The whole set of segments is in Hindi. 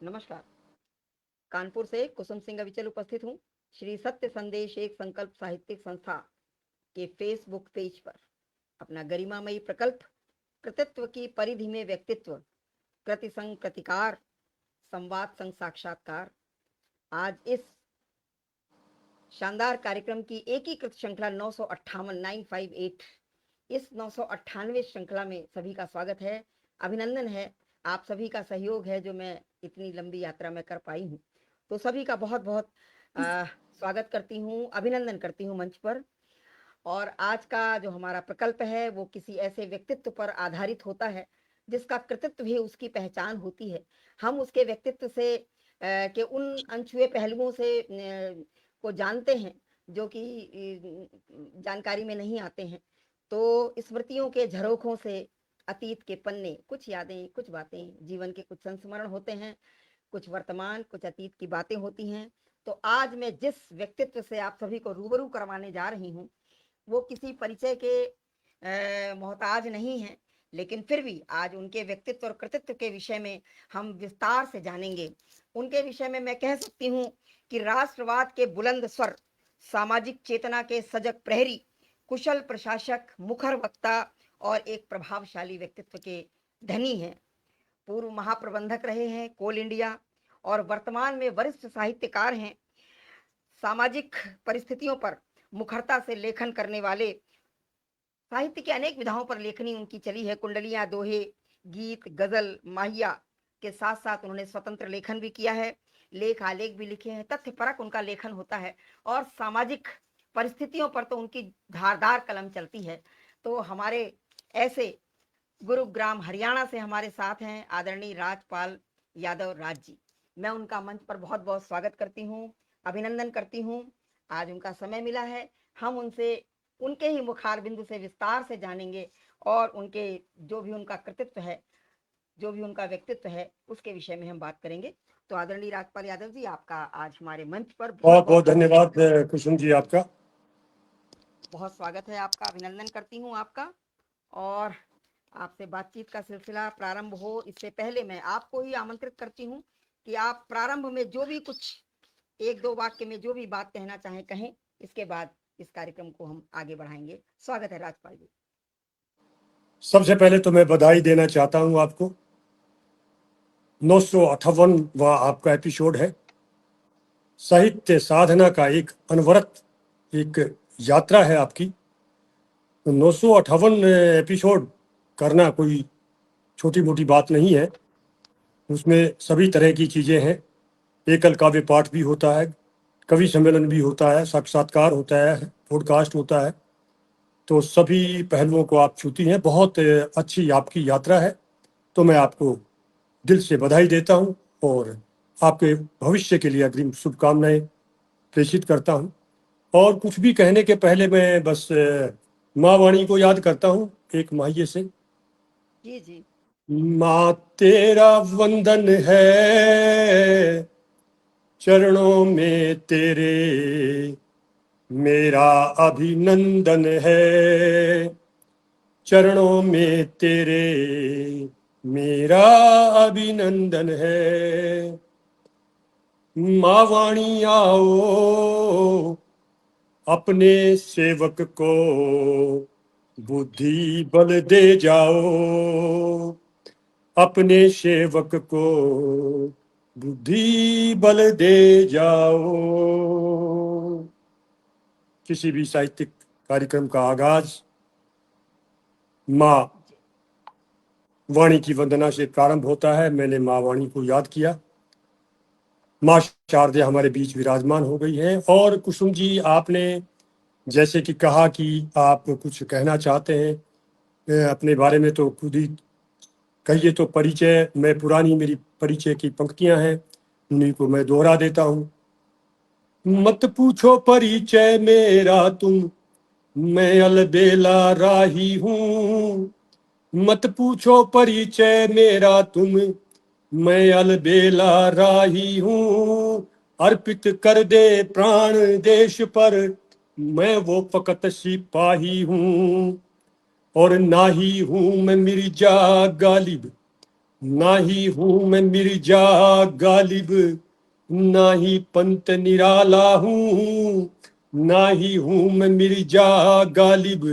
नमस्कार। कानपुर से कुसुम सिंह अविचल उपस्थित हूँ। श्री सत्य संदेश एक संकल्प साहित्यिक संस्था के फेसबुक पेज पर अपना गरिमामयी प्रकल्प कृतित्व की परिधि में व्यक्तित्व कृति संग प्रतिकार संवाद संग साक्षात्कार आज इस शानदार कार्यक्रम की एकीकृत श्रृंखला 958 इस 998वें श्रृंखला में सभी का स्वागत है, अभिनंदन है। आप सभी का सहयोग है जो मैं इतनी लंबी यात्रा में कर पाई हूँ। तो सभी का बहुत बहुत स्वागत करती हूँ, अभिनंदन करती हूँ मंच पर। और आज का जो हमारा प्रकल्प है वो किसी ऐसे व्यक्तित्व पर आधारित होता है जिसका कृतित्व भी उसकी पहचान होती है। हम उसके व्यक्तित्व से के उन अनछुए पहलुओं से को जानते हैं जो कि जानकारी में नहीं आते हैं। तो स्मृतियों के झरोखों से अतीत के पन्ने, कुछ यादें, कुछ बातें, जीवन के कुछ संस्मरण होते हैं, कुछ वर्तमान, कुछ अतीत की बातें होती हैं। तो आज मैं जिस व्यक्तित्व से आप सभी को रूबरू करवाने जा रही हूँ वो किसी परिचय के मोहताज नहीं है, लेकिन फिर भी आज उनके व्यक्तित्व और कृतित्व के विषय में हम विस्तार से जानेंगे। उनके विषय में मैं कह सकती हूँ कि राष्ट्रवाद के बुलंद स्वर, सामाजिक चेतना के सजग प्रहरी, कुशल प्रशासक, मुखर वक्ता और एक प्रभावशाली व्यक्तित्व के धनी हैं। पूर्व महाप्रबंधक रहे हैं कोल इंडिया और वर्तमान में वरिष्ठ साहित्यकार हैं। सामाजिक परिस्थितियों पर मुखरता से लेखन करने वाले, साहित्य के अनेक विधाओं पर लेखनी उनकी चली है। कुंडलियां, दोहे, गीत, गजल, माहिया के साथ साथ उन्होंने स्वतंत्र लेखन भी किया है, लेख आलेख भी लिखे हैं। तथ्य परक उनका लेखन होता है और सामाजिक परिस्थितियों पर तो उनकी धारदार कलम चलती है। तो हमारे ऐसे गुरुग्राम हरियाणा से हमारे साथ हैं आदरणीय राजपाल यादव राज जी। मैं उनका मंच पर बहुत बहुत स्वागत करती हूँ, अभिनंदन करती हूँ। आज उनका समय मिला है, हम उनसे उनके ही मुखार बिंदु से विस्तार से जानेंगे और उनके जो भी उनका कृतित्व है, जो भी उनका व्यक्तित्व है, उसके विषय में हम बात करेंगे। तो आदरणीय राजपाल यादव जी, आपका आज हमारे मंच पर बहुत बहुत धन्यवाद कुसुम जी, आपका बहुत स्वागत है। आपका अभिनंदन करती हूँ आपका। और आपसे बातचीत का सिलसिला प्रारंभ हो इससे पहले मैं आपको ही आमंत्रित करती हूँ कि आप प्रारंभ में जो भी कुछ एक दो वाक्य में जो भी बात कहना चाहें कहें, इसके बाद इस कार्यक्रम को हम आगे बढ़ाएंगे। स्वागत है राजपाल जी। सबसे पहले तो मैं बधाई देना चाहता हूं आपको। 958वां आपका एपिसोड है। साहित्य साधना का एक अनवरत एक यात्रा है आपकी। तो 958 एपिसोड करना कोई छोटी मोटी बात नहीं है। उसमें सभी तरह की चीज़ें हैं। एकल काव्य पाठ भी होता है, कवि सम्मेलन भी होता है, साक्षात्कार होता है, पॉडकास्ट होता है। तो सभी पहलुओं को आप छूती हैं। बहुत अच्छी आपकी यात्रा है। तो मैं आपको दिल से बधाई देता हूं और आपके भविष्य के लिए अग्रिम शुभकामनाएं प्रेषित करता हूं। और कुछ भी कहने के पहले मैं बस माँ वाणी को याद करता हूं एक माहिए से। जी जी। माँ तेरा वंदन है, चरणों में तेरे मेरा अभिनंदन है, चरणों में तेरे मेरा अभिनंदन है। माँ वाणी आओ, अपने सेवक को बुद्धि बल दे जाओ, अपने सेवक को बुद्धि बल दे जाओ। किसी भी साहित्यिक कार्यक्रम का आगाज माँ वाणी की वंदना से प्रारंभ होता है। मैंने माँ वाणी को याद किया। माँ शारदे हमारे बीच विराजमान हो गई है। और कुसुम जी, आपने जैसे कि कहा कि आप कुछ कहना चाहते हैं अपने बारे में, तो खुद ही कहिए। तो परिचय, मैं पुरानी मेरी परिचय की पंक्तियां हैं, उन्हीं को मैं दोहरा देता हूँ। मत पूछो परिचय मेरा तुम, मैं अलबेला राही हूँ। मत पूछो परिचय मेरा तुम, मैं अलबेला राही हूँ। अर्पित कर दे प्राण देश पर, मैं वो फकत सिपाही हूँ। और ना ही हूँ मैं मिर्जा गालिब, ना ही हूं मैं मिर्जा गालिब, ना ही पंत निराला हूँ, ना ही हूं मैं मिर्जा गालिब,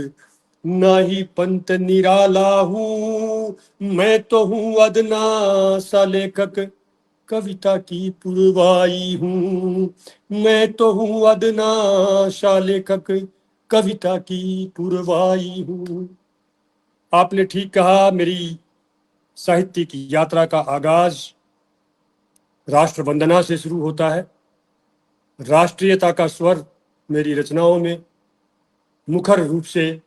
ना ही पंत निराला हूँ। मैं तो हूँ अदना सा लेखक, कविता की पुरवाई हूँ। मैं तो हूँ अदना सा लेखक, कविता की पुरवाई हूँ। आपने ठीक कहा, मेरी साहित्यिक यात्रा का आगाज राष्ट्र वंदना से शुरू होता है। राष्ट्रीयता का स्वर मेरी रचनाओं में मुखर रूप से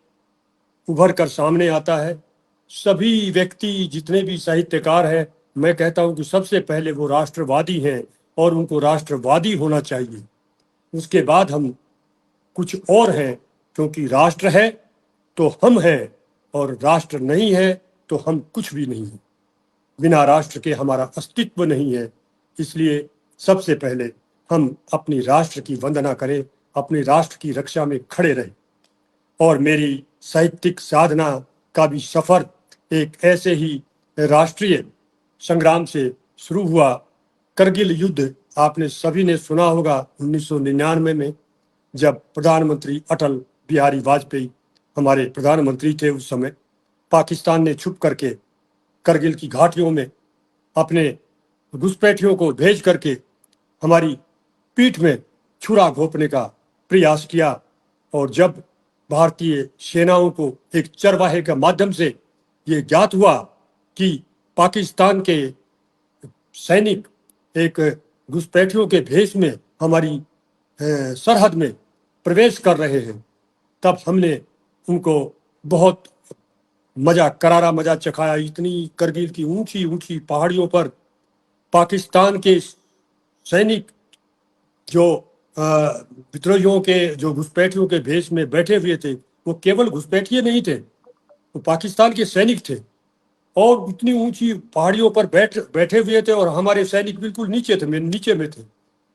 उभर कर सामने आता है। सभी व्यक्ति, जितने भी साहित्यकार हैं, मैं कहता हूं कि सबसे पहले वो राष्ट्रवादी हैं और उनको राष्ट्रवादी होना चाहिए। उसके बाद हम कुछ और हैं, क्योंकि राष्ट्र है तो हम हैं और राष्ट्र नहीं है तो हम कुछ भी नहीं हैं। बिना राष्ट्र के हमारा अस्तित्व नहीं है। इसलिए सबसे पहले हम अपनी राष्ट्र की वंदना करें, अपने राष्ट्र की रक्षा में खड़े रहें। और मेरी साहित्यिक साधना का भी सफर एक ऐसे ही राष्ट्रीय संग्राम से शुरू हुआ। करगिल युद्ध आपने सभी ने सुना होगा। 1999 में जब प्रधानमंत्री अटल बिहारी वाजपेयी हमारे प्रधानमंत्री थे, उस समय पाकिस्तान ने छुप करके करगिल की घाटियों में अपने घुसपैठियों को भेज करके हमारी पीठ में छुरा घोंपने का प्रयास किया। और जब भारतीय सेनाओं को एक चरवाहे के माध्यम से ये ज्ञात हुआ कि पाकिस्तान के सैनिक एक घुसपैठियों के भेष में हमारी सरहद में प्रवेश कर रहे हैं, तब हमने उनको बहुत करारा मजा चखाया। इतनी करगिल की ऊंची ऊंची पहाड़ियों पर पाकिस्तान के सैनिक जो विद्रोहियों के, जो घुसपैठियों के भेष में बैठे हुए थे, वो केवल घुसपैठिए नहीं थे, वो पाकिस्तान के सैनिक थे और इतनी ऊंची पहाड़ियों पर बैठे हुए थे और हमारे सैनिक बिल्कुल नीचे में थे।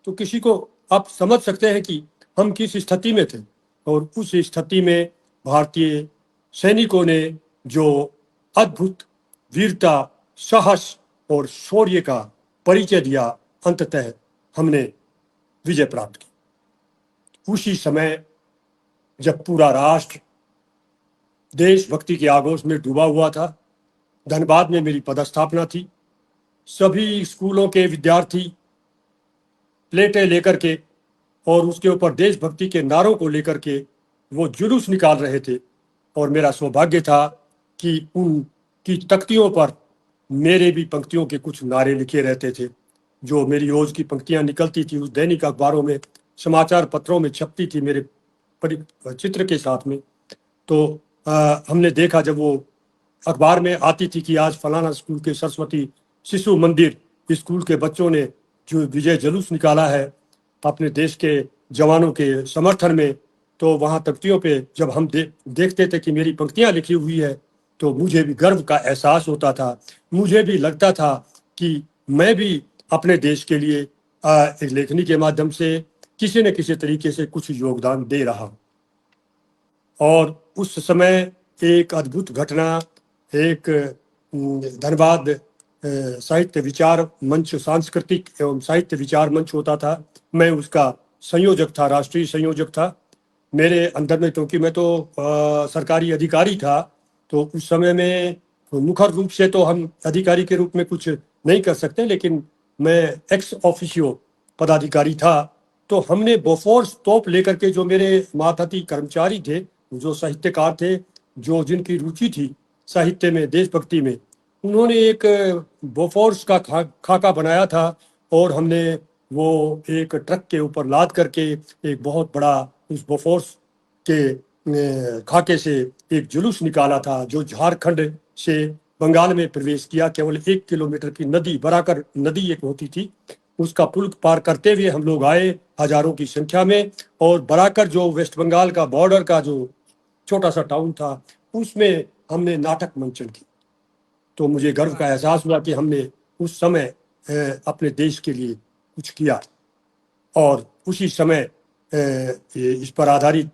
तो किसी को आप समझ सकते हैं कि हम किस स्थिति में थे। और उस स्थिति में भारतीय सैनिकों ने जो अद्भुत वीरता, साहस और शौर्य का परिचय दिया, अंततः हमने विजय प्राप्त की। उसी समय जब पूरा राष्ट्र देशभक्ति के आगोश में डूबा हुआ था, धनबाद में मेरी पदस्थापना थी। सभी स्कूलों के विद्यार्थी प्लेटें लेकर के और उसके ऊपर देशभक्ति के नारों को लेकर के वो जुलूस निकाल रहे थे। और मेरा सौभाग्य था कि उनकी तख्तियों पर मेरे भी पंक्तियों के कुछ नारे लिखे रहते थे। जो मेरी रोज की पंक्तियां निकलती थी, उस दैनिक अखबारों में, समाचार पत्रों में छपती थी मेरे चित्र के साथ में। तो हमने देखा जब वो अखबार में आती थी कि आज फलाना स्कूल के सरस्वती शिशु मंदिर स्कूल के बच्चों ने जो विजय जुलूस निकाला है अपने देश के जवानों के समर्थन में, तो वहाँ तख्तियों पे जब हम देखते थे कि मेरी पंक्तियाँ लिखी हुई है, तो मुझे भी गर्व का एहसास होता था। मुझे भी लगता था कि मैं भी अपने देश के लिए एक लेखनी के माध्यम से किसी न किसी तरीके से कुछ योगदान दे रहा हूँ। और उस समय एक अद्भुत घटना, एक धनबाद साहित्य विचार मंच, सांस्कृतिक एवं साहित्य विचार मंच होता था। मैं उसका संयोजक था, राष्ट्रीय संयोजक था। मेरे अंदर में, क्योंकि मैं तो सरकारी अधिकारी था, तो उस समय में मुखर रूप से तो हम अधिकारी के रूप में कुछ नहीं कर सकते, लेकिन मैं एक्स ऑफिशियो पदाधिकारी था। तो हमने बोफोर्स तोप लेकर के, जो मेरे मातहती कर्मचारी थे, जो साहित्यकार थे, जो जिनकी रुचि थी साहित्य में, देशभक्ति में, उन्होंने एक बोफोर्स का खाका बनाया था और हमने वो एक ट्रक के ऊपर लाद करके एक बहुत बड़ा उस बोफोर्स के खाके से एक जुलूस निकाला था, जो झारखंड से बंगाल में प्रवेश किया। केवल 1 किलोमीटर की नदी, बराकर नदी एक होती थी, उसका पुल पार करते हुए हम लोग आए हजारों की संख्या में। और बराकर जो वेस्ट बंगाल का बॉर्डर का जो छोटा सा टाउन था, उसमें हमने नाटक मंचन की। तो मुझे गर्व का एहसास हुआ कि हमने उस समय अपने देश के लिए कुछ किया। और उसी समय इस पर आधारित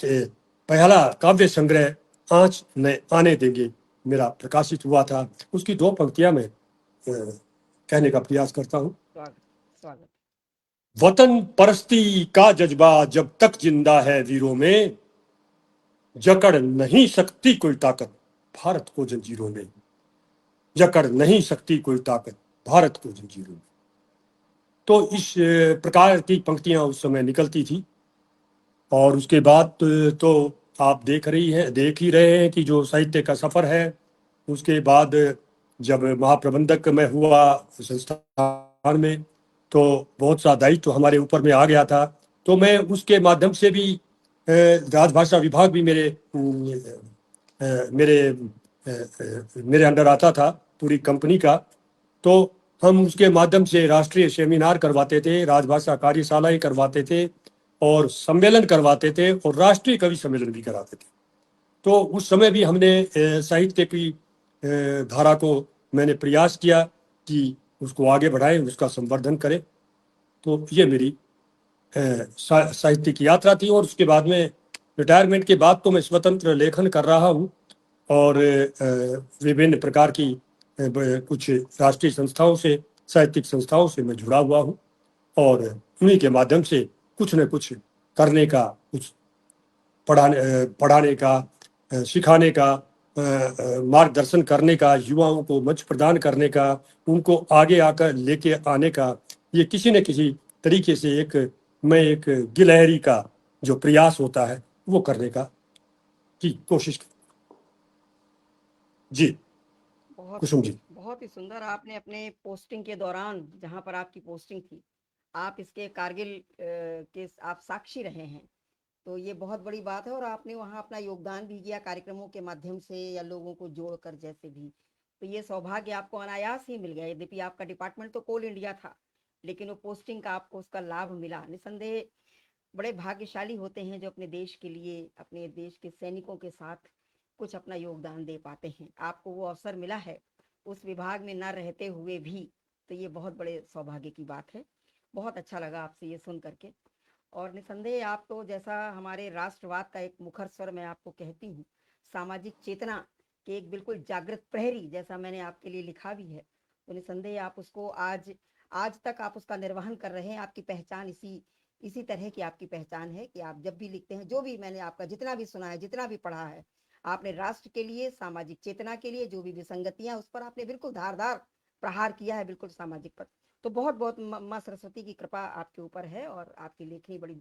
पहला काव्य संग्रह आँच न आने देंगे मेरा प्रकाशित हुआ था। उसकी 2 पंक्तियां मैं कहने का प्रयास करता हूँ। स्वागत स्वागत। वतन परस्ती का जज्बा जब तक जिंदा है वीरों में, जकड़ नहीं सकती कोई ताकत भारत को जंजीरों में, जकड़ नहीं सकती कोई ताकत भारत को जंजीरों में। तो इस प्रकार की पंक्तियां उस समय निकलती थी। और उसके बाद तो आप देख ही रहे हैं कि जो साहित्य का सफर है, उसके बाद जब महाप्रबंधक मैं हुआ संस्थान में, तो बहुत सा दायित्व हमारे ऊपर में आ गया था। तो मैं उसके माध्यम से भी राजभाषा विभाग भी मेरे अंडर आता था, पूरी कंपनी का। तो हम उसके माध्यम से राष्ट्रीय सेमिनार करवाते थे, राजभाषा कार्यशालाएं करवाते थे और सम्मेलन करवाते थे और राष्ट्रीय कवि सम्मेलन भी कराते थे। तो उस समय भी हमने साहित्य की धारा को मैंने प्रयास किया कि उसको आगे बढ़ाएं, उसका संवर्धन करें। तो ये मेरी साहित्य की यात्रा थी। और उसके बाद में रिटायरमेंट के बाद तो मैं स्वतंत्र लेखन कर रहा हूँ और विभिन्न प्रकार की कुछ राष्ट्रीय संस्थाओं से, साहित्यिक संस्थाओं से मैं जुड़ा हुआ हूँ और उन्हीं के माध्यम से कुछ न कुछ करने का, कुछ पढ़ाने का, सिखाने का, मार्गदर्शन करने का, युवाओं को मंच प्रदान करने का, उनको आगे आकर लेके आने का, ये किसी न किसी तरीके से एक गिलहरी का जो प्रयास होता है वो करने का की कोशिश की। जी कुसुम जी। बहुत ही सुंदर। आपने अपने पोस्टिंग के दौरान, जहां पर आपकी पोस्टिंग थी, आप इसके कारगिल के आप साक्षी रहे हैं, तो ये बहुत बड़ी बात है। और आपने वहां अपना योगदान भी किया कार्यक्रमों के माध्यम से या लोगों को जोड़कर जैसे भी। तो ये सौभाग्य आपको अनायास ही मिल गया। यद्यपि आपका डिपार्टमेंट तो कोल इंडिया था, लेकिन वो पोस्टिंग का आपको उसका लाभ मिला। निसंदेह बड़े भाग्यशाली होते हैं जो अपने देश के लिए, अपने देश के सैनिकों के साथ कुछ अपना योगदान दे पाते हैं। आपको वो अवसर मिला है उस विभाग में न रहते हुए भी, तो ये बहुत बड़े सौभाग्य की बात है। बहुत अच्छा लगा आपसे ये सुन करके। और निसंदेह आप तो, जैसा हमारे राष्ट्रवाद का एक मुखर स्वर मैं आपको कहती हूँ, सामाजिक चेतना के एक बिल्कुल जागृत प्रहरी, जैसा मैंने आपके लिए लिखा भी है। तो निसंदेह आप उसको आज तक आप उसका निर्वहन कर रहे हैं। आपकी पहचान इसी तरह की आपकी पहचान है कि आप जब भी लिखते हैं, जो भी मैंने आपका जितना भी सुना है, जितना भी पढ़ा है, आपने राष्ट्र के लिए, सामाजिक चेतना के लिए, जो भी विसंगतियां, उस पर आपने बिल्कुल धारदार प्रहार किया है, बिल्कुल सामाजिक पर। तो बहुत बहुत माँ सरस्वती की कृपा आपके ऊपर है और आपकी लेखनी बड़ी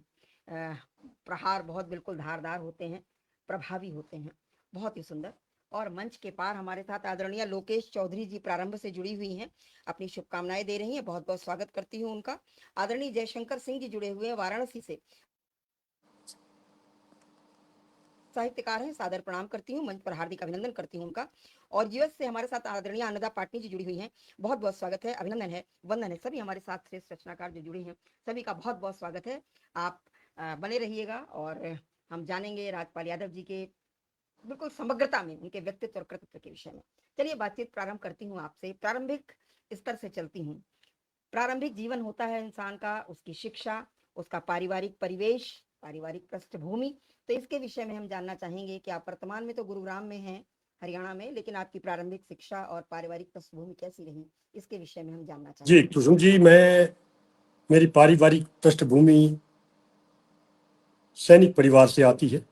प्रहार बहुत बिल्कुल धारदार होते हैं, प्रभावी होते हैं। बहुत ही सुंदर। और मंच के पार हमारे साथ आदरणीय लोकेश चौधरी जी प्रारंभ से जुड़ी हुई हैं, अपनी शुभकामनाएं दे रही हैं। बहुत बहुत स्वागत करती हूँ उनका। आदरणीय जयशंकर सिंह जी जुड़े हुए हैं वाराणसी से, साहित्यकार हैं, सादर प्रणाम करती हूँ, मंच पर हार्दिक अभिनंदन करती हूँ उनका। और यूएस से हमारे साथ आदरणीय आनंदा पाटनी जी जुड़ी हुई हैं। बहुत बहुत स्वागत है, अभिनंदन है, वंदन है। सभी हमारे साथ श्रेष्ठ रचनाकार जो जुड़े हैं, सभी का बहुत बहुत स्वागत है। आप बने रहिएगा और हम जानेंगे राजपाल यादव जी के बिल्कुल समग्रता में, उनके व्यक्तित्व और कृतित्व के विषय में। चलिए बातचीत प्रारंभ करती हूँ आपसे। प्रारंभिक स्तर से चलती हूँ। प्रारंभिक जीवन होता है इंसान का, उसकी शिक्षा, उसका पारिवारिक परिवेश, पारिवारिक पृष्ठभूमि। तो इसके विषय में हम जानना चाहेंगे कि आप वर्तमान में तो गुरुग्राम में हैं, हरियाणा में, लेकिन आपकी प्रारंभिक शिक्षा और पारिवारिक पृष्ठभूमि कैसी रही, इसके विषय में हम जानना जी चाहेंगे। कुसुम जी, मेरी पारिवारिक पृष्ठभूमि सैनिक परिवार से आती है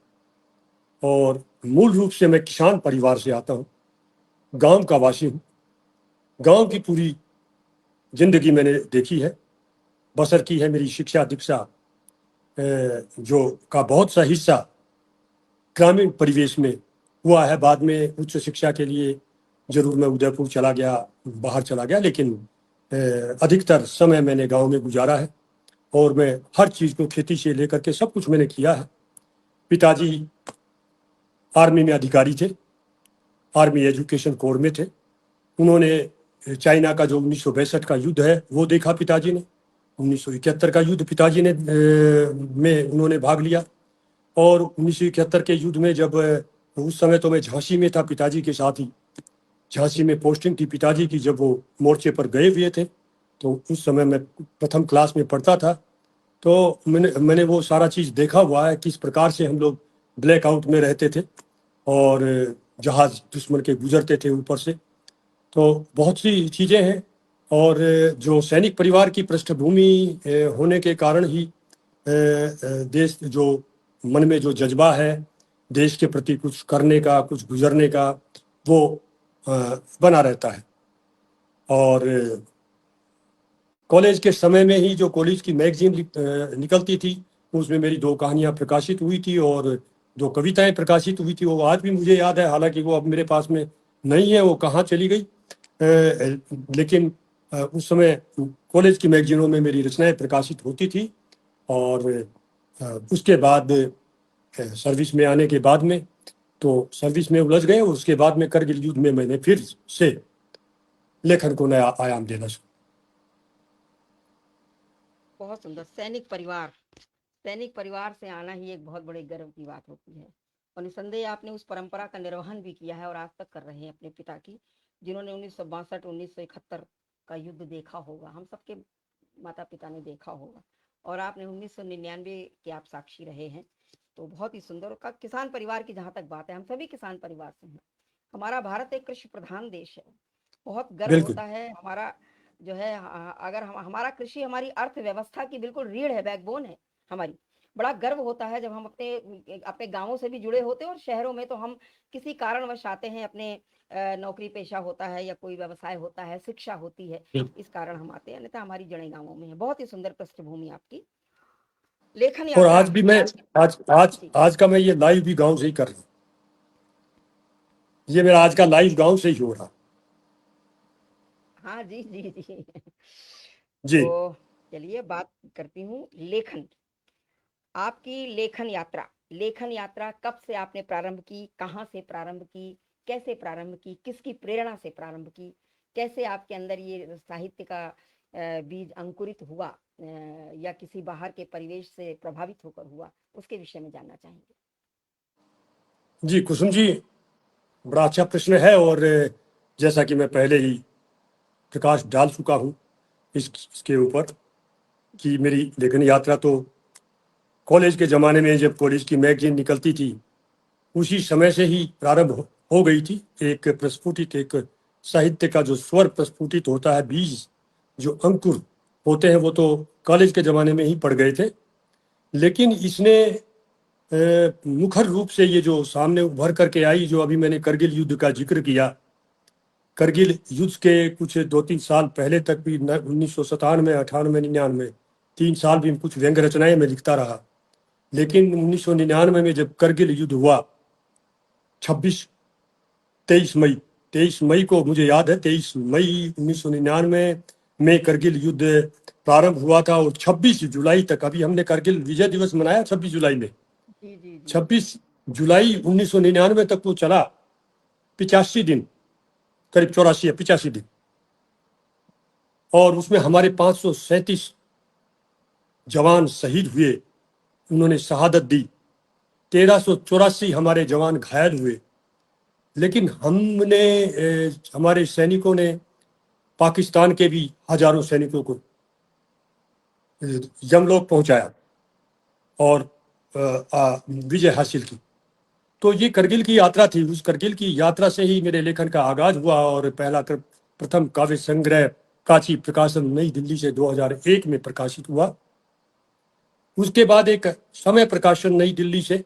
और मूल रूप से मैं किसान परिवार से आता हूँ, गांव का वासी हूँ। गांव की पूरी जिंदगी मैंने देखी है, बसर की है। मेरी शिक्षा दीक्षा जो का बहुत सा हिस्सा ग्रामीण परिवेश में हुआ है। बाद में उच्च शिक्षा के लिए जरूर मैं उदयपुर चला गया, बाहर चला गया, लेकिन अधिकतर समय मैंने गांव में गुजारा है। और मैं हर चीज़ को, खेती से लेकर के सब कुछ मैंने किया है। पिताजी आर्मी में अधिकारी थे, आर्मी एजुकेशन कोर में थे। उन्होंने चाइना का जो 1962 का युद्ध है वो देखा पिताजी ने। 1971 का युद्ध पिताजी ने में उन्होंने भाग लिया। और 1971 के युद्ध में जब उस समय तो मैं झांसी में था पिताजी के साथ ही, झांसी में पोस्टिंग थी पिताजी की। जब वो मोर्चे पर गए हुए थे तो उस समय मैं प्रथम क्लास में पढ़ता था। तो मैंने वो सारा चीज़ देखा हुआ है, किस प्रकार से हम लोग ब्लैक आउट में रहते थे और जहाज दुश्मन के गुजरते थे ऊपर से। तो बहुत सी चीज़ें हैं। और जो सैनिक परिवार की पृष्ठभूमि होने के कारण ही देश जो मन में जो जज्बा है देश के प्रति कुछ करने का, कुछ गुजरने का, वो बना रहता है। और कॉलेज के समय में ही जो कॉलेज की मैगजीन निकलती थी, उसमें मेरी 2 कहानियाँ प्रकाशित हुई थी और 2 कविताएँ प्रकाशित हुई थी। वो आज भी मुझे याद है, हालाँकि वो अब मेरे पास में नहीं है, वो कहाँ चली गई। लेकिन उस समय कॉलेज की मैगजीनों में मेरी रचनाएँ प्रकाशित होती थी। और उसके बाद सर्विस में आने के बाद में तो सर्विस में उलझ गए। उसके बाद में करगिल युद्ध में मैंने फिर से लेखन को नया आयाम देना शुरू। बहुत सुंदर। सैनिक परिवार से आना ही एक बहुत बड़े गर्व की बात होती है, और निसंदेह आपने उस परंपरा का निर्वहन भी किया है और आज तक कर रहे हैं अपने पिता की, जिन्होंने 1962-1971 का युद्ध देखा होगा, हम सबके माता पिता ने देखा होगा, और आपने 1999 के आप साक्षी रहे हैं। तो बहुत ही सुंदर। का किसान परिवार की जहाँ तक बात है, हम सभी किसान परिवार से हैं। हमारा भारत एक कृषि प्रधान देश है। बहुत गर्व बिल्कुल, होता है हमारा, जो है अगर हमारा कृषि हमारी अर्थव्यवस्था की बिल्कुल रीढ़ है, बैकबोन है हमारी। बड़ा गर्व होता है जब हम अपने अपने गांवों से भी जुड़े होते हैं, और शहरों में तो हम किसी कारणवश आते हैं, अपने नौकरी पेशा होता है या कोई व्यवसाय होता है, शिक्षा होती है, बिल्कुल। इस कारण हम आते हैं, अन्यथा हमारी जड़ें गांवों में है। बहुत ही सुंदर पृष्ठभूमि आपकी। लेखन और यात्रा आज भी मैं आज आज जी। आज का मैं ये लाइव भी गाँव से ही कर रहा हूँ। ये मेरा आज का लाइव गाँव से ही हो रहा। हाँ जी जी जी। जी। तो चलिए बात करती हूँ लेखन। आपकी लेखन यात्रा कब से आपने प्रारंभ की, कहाँ से प्रारंभ की, कैसे प्रारंभ की, किसकी प्रेरणा से प्रारंभ की, कैसे आपके अंदर ये साहित्य का बीज अंकुरित हुआ, या किसी बाहर के परिवेश से प्रभावित होकर हुआ, उसके विषय में जानना चाहेंगे। जी, कुसुम जी, बड़ा अच्छा प्रश्न है। और जैसा कि मैं पहले ही प्रकाश डाल चुका हूँ इसके ऊपर कि मेरी लेखन यात्रा तो कॉलेज के ज़माने में जब कॉलेज की मैगजीन निकलती थी, उसी समय से ही प्रारंभ हो गई थी। एक प्रस्फुटित, एक साहित्य का जो स्वर प्रस्फुटित होता है, बीज जो अंकुर होते हैं, वो तो कॉलेज के ज़माने में ही पड़ गए थे। लेकिन इसने मुखर रूप से ये जो सामने उभर करके आई, जो अभी मैंने करगिल युद्ध का जिक्र किया, करगिल युद्ध के कुछ 2-3 साल पहले तक भी 1997, 98, 99, 3 साल भी कुछ व्यंग रचनाएं मैं लिखता रहा। लेकिन 1999 में जब करगिल युद्ध हुआ, 26 23 मई को मुझे याद है, 23 मई 1999 में करगिल युद्ध प्रारंभ हुआ था। और 26 जुलाई तक, अभी हमने करगिल विजय दिवस मनाया 26 जुलाई में, जी जी जी। 26 जुलाई 1999 तक वो चला, 85 दिन, करीब 84 या 85 दिन। और उसमें हमारे 537 जवान शहीद हुए, उन्होंने शहादत दी। 1384 हमारे जवान घायल हुए। लेकिन हमारे सैनिकों ने पाकिस्तान के भी हजारों सैनिकों को यमलोक पहुंचाया और विजय हासिल की। तो ये करगिल की यात्रा थी। उस करगिल की यात्रा से ही मेरे लेखन का आगाज हुआ। और प्रथम काव्य संग्रह काची प्रकाशन नई दिल्ली से 2001 में प्रकाशित हुआ। उसके बाद एक समय प्रकाशन नई दिल्ली से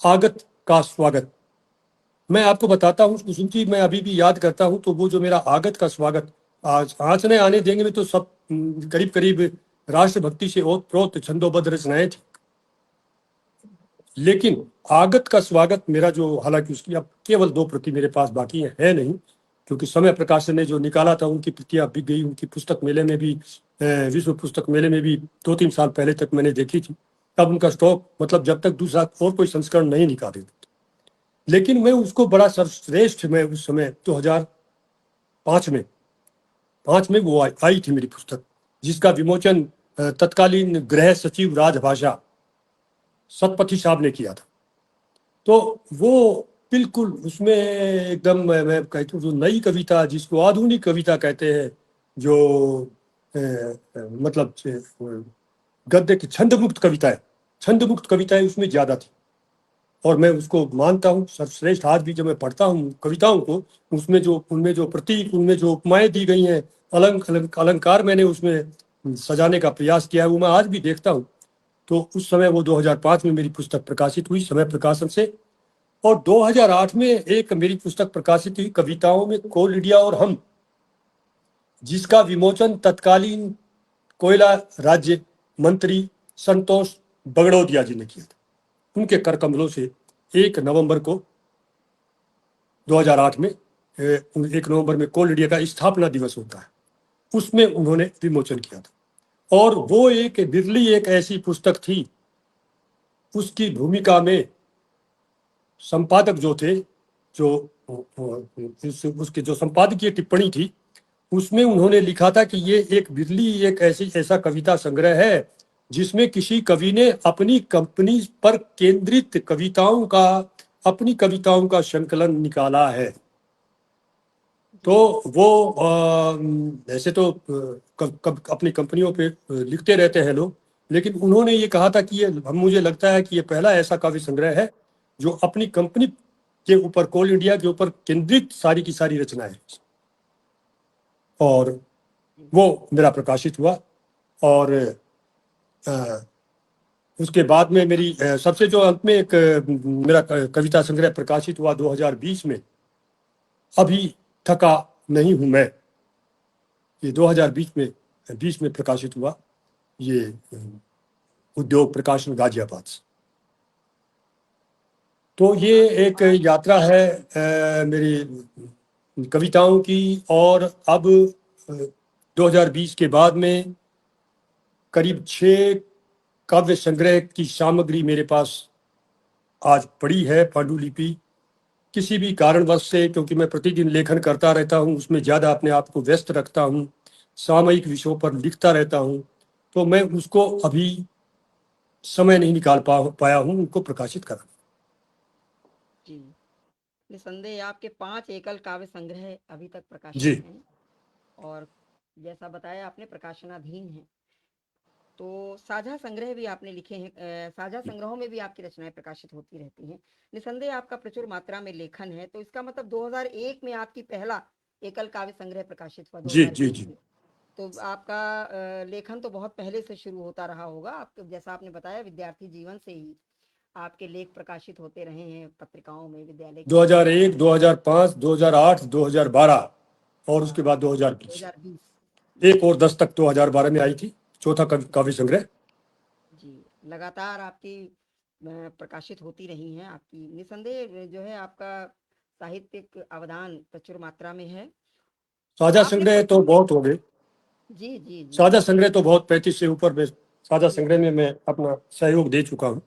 आगत का स्वागत। मैं आपको बताता हूँ कुसुम जी, मैं अभी भी याद करता हूँ, तो वो जो मेरा आगत का स्वागत, आज आँचने आने देंगे में तो सब करीब करीब राष्ट्रभक्ति से ओतप्रोत छंदोबद्ध रचनाएं थी। लेकिन आगत का स्वागत मेरा जो, हालांकि उसकी अब केवल 2 प्रति मेरे पास बाकी है नहीं, क्योंकि समय प्रकाशन ने जो निकाला था उनकी प्रतियां बिक गई। उनकी पुस्तक मेले में भी, विश्व पुस्तक मेले में भी 2-3 साल पहले तक मैंने देखी थी। तब उनका स्टॉक, मतलब जब तक दूसरा और कोई संस्करण नहीं निकाले। लेकिन मैं उसको बड़ा सर्वश्रेष्ठ, मैं उस समय 2005 में 5 में वो आई थी मेरी पुस्तक, जिसका विमोचन तत्कालीन गृह सचिव राजभाषा सतपथी साहब ने किया था। तो वो बिल्कुल उसमें एकदम, मैं कहता हूँ, जो नई कविता, जिसको आधुनिक कविता कहते हैं, जो मतलब गद्य की छंद मुक्त कविताएं उसमें ज्यादा थी। और मैं उसको मानता हूँ सर्वश्रेष्ठ। आज भी जब मैं पढ़ता हूँ कविताओं को, उनमें जो प्रतीक, उनमें जो उपमाएं दी गई हैं, अलंकार मैंने उसमें सजाने का प्रयास किया है, वो मैं आज भी देखता हूँ। तो उस समय वो 2005 में मेरी पुस्तक प्रकाशित हुई समय प्रकाशन से, और 2008 में एक मेरी पुस्तक प्रकाशित हुई कविताओं में कोल इंडिया और हम, जिसका विमोचन तत्कालीन कोयला राज्य मंत्री संतोष बगड़ौदिया जी ने किया था। उनके कर कमलों से 1 नवंबर को 2008 में 1 नवंबर में कोल इंडिया का स्थापना दिवस होता है, उसमें उन्होंने विमोचन किया था। और वो एक बिरली एक ऐसी पुस्तक थी, उसकी भूमिका में संपादक जो थे, जो उसके जो संपादकीय टिप्पणी थी, उसमें उन्होंने लिखा था कि ये एक बिरली एक ऐसा कविता संग्रह है जिसमें किसी कवि ने अपनी कंपनी पर केंद्रित अपनी कविताओं का संकलन निकाला है। तो वो ऐसे तो अपनी कंपनियों पे लिखते रहते हैं लोग, लेकिन उन्होंने ये कहा था कि मुझे लगता है कि ये पहला ऐसा काव्य संग्रह है जो अपनी कंपनी के ऊपर, कोल इंडिया के ऊपर केंद्रित सारी की सारी रचनाएं। और वो मेरा प्रकाशित हुआ। और उसके बाद में मेरी सबसे जो अंत में एक मेरा कविता संग्रह प्रकाशित हुआ 2020 में, अभी थका नहीं हूं मैं, ये 2020 में प्रकाशित हुआ, ये उद्योग प्रकाशन गाजियाबाद से। तो ये एक यात्रा है मेरी कविताओं की। और अब 2020 के बाद में करीब 6 काव्य संग्रह की सामग्री मेरे पास आज पड़ी है, पांडुलिपि। किसी भी कारणवश से, क्योंकि मैं प्रतिदिन लेखन करता रहता हूँ, उसमें ज़्यादा अपने आप को व्यस्त रखता हूँ, सामयिक विषयों पर लिखता रहता हूँ, तो मैं उसको अभी समय नहीं निकाल पाया हूँ उनको प्रकाशित करना। जी, निसंदेह आपके 5 एकल काव्य संग्रह अभी तक प्रकाशित जी हैं, और जैसा बताया आपने प्रकाशनाधीन है। तो साझा संग्रह भी आपने लिखे हैं, साझा संग्रहों में भी आपकी रचनाएं प्रकाशित होती रहती हैं। निसंदेह आपका प्रचुर मात्रा में लेखन है, तो इसका मतलब 2001 में आपकी पहला एकल काव्य संग्रह प्रकाशित हुआ, जी जी 2001 जी में। तो आपका लेखन तो बहुत पहले से शुरू होता रहा होगा। आपके जैसा आपने बताया विद्यार्थी जीवन से ही आपके लेख प्रकाशित होते रहे हैं पत्रिकाओं में, विद्यालय की 2001, 2005, 2008, 2012 और उसके बाद 2020। 2020 एक और दस्तक 2012 में आई थी, चौथा काव्य संग्रह। जी, लगातार आपकी प्रकाशित होती रही हैं। आपकी निसंदेह जो है आपका साहित्यिक अवदान प्रचुर मात्रा में है। साझा आपने संग्रह तो बहुत हो गए, जी जी जी साझा संग्रह तो बहुत 35 से ऊपर में साझा जी संग्रह में मैं अपना सहयोग दे चुका हूँ।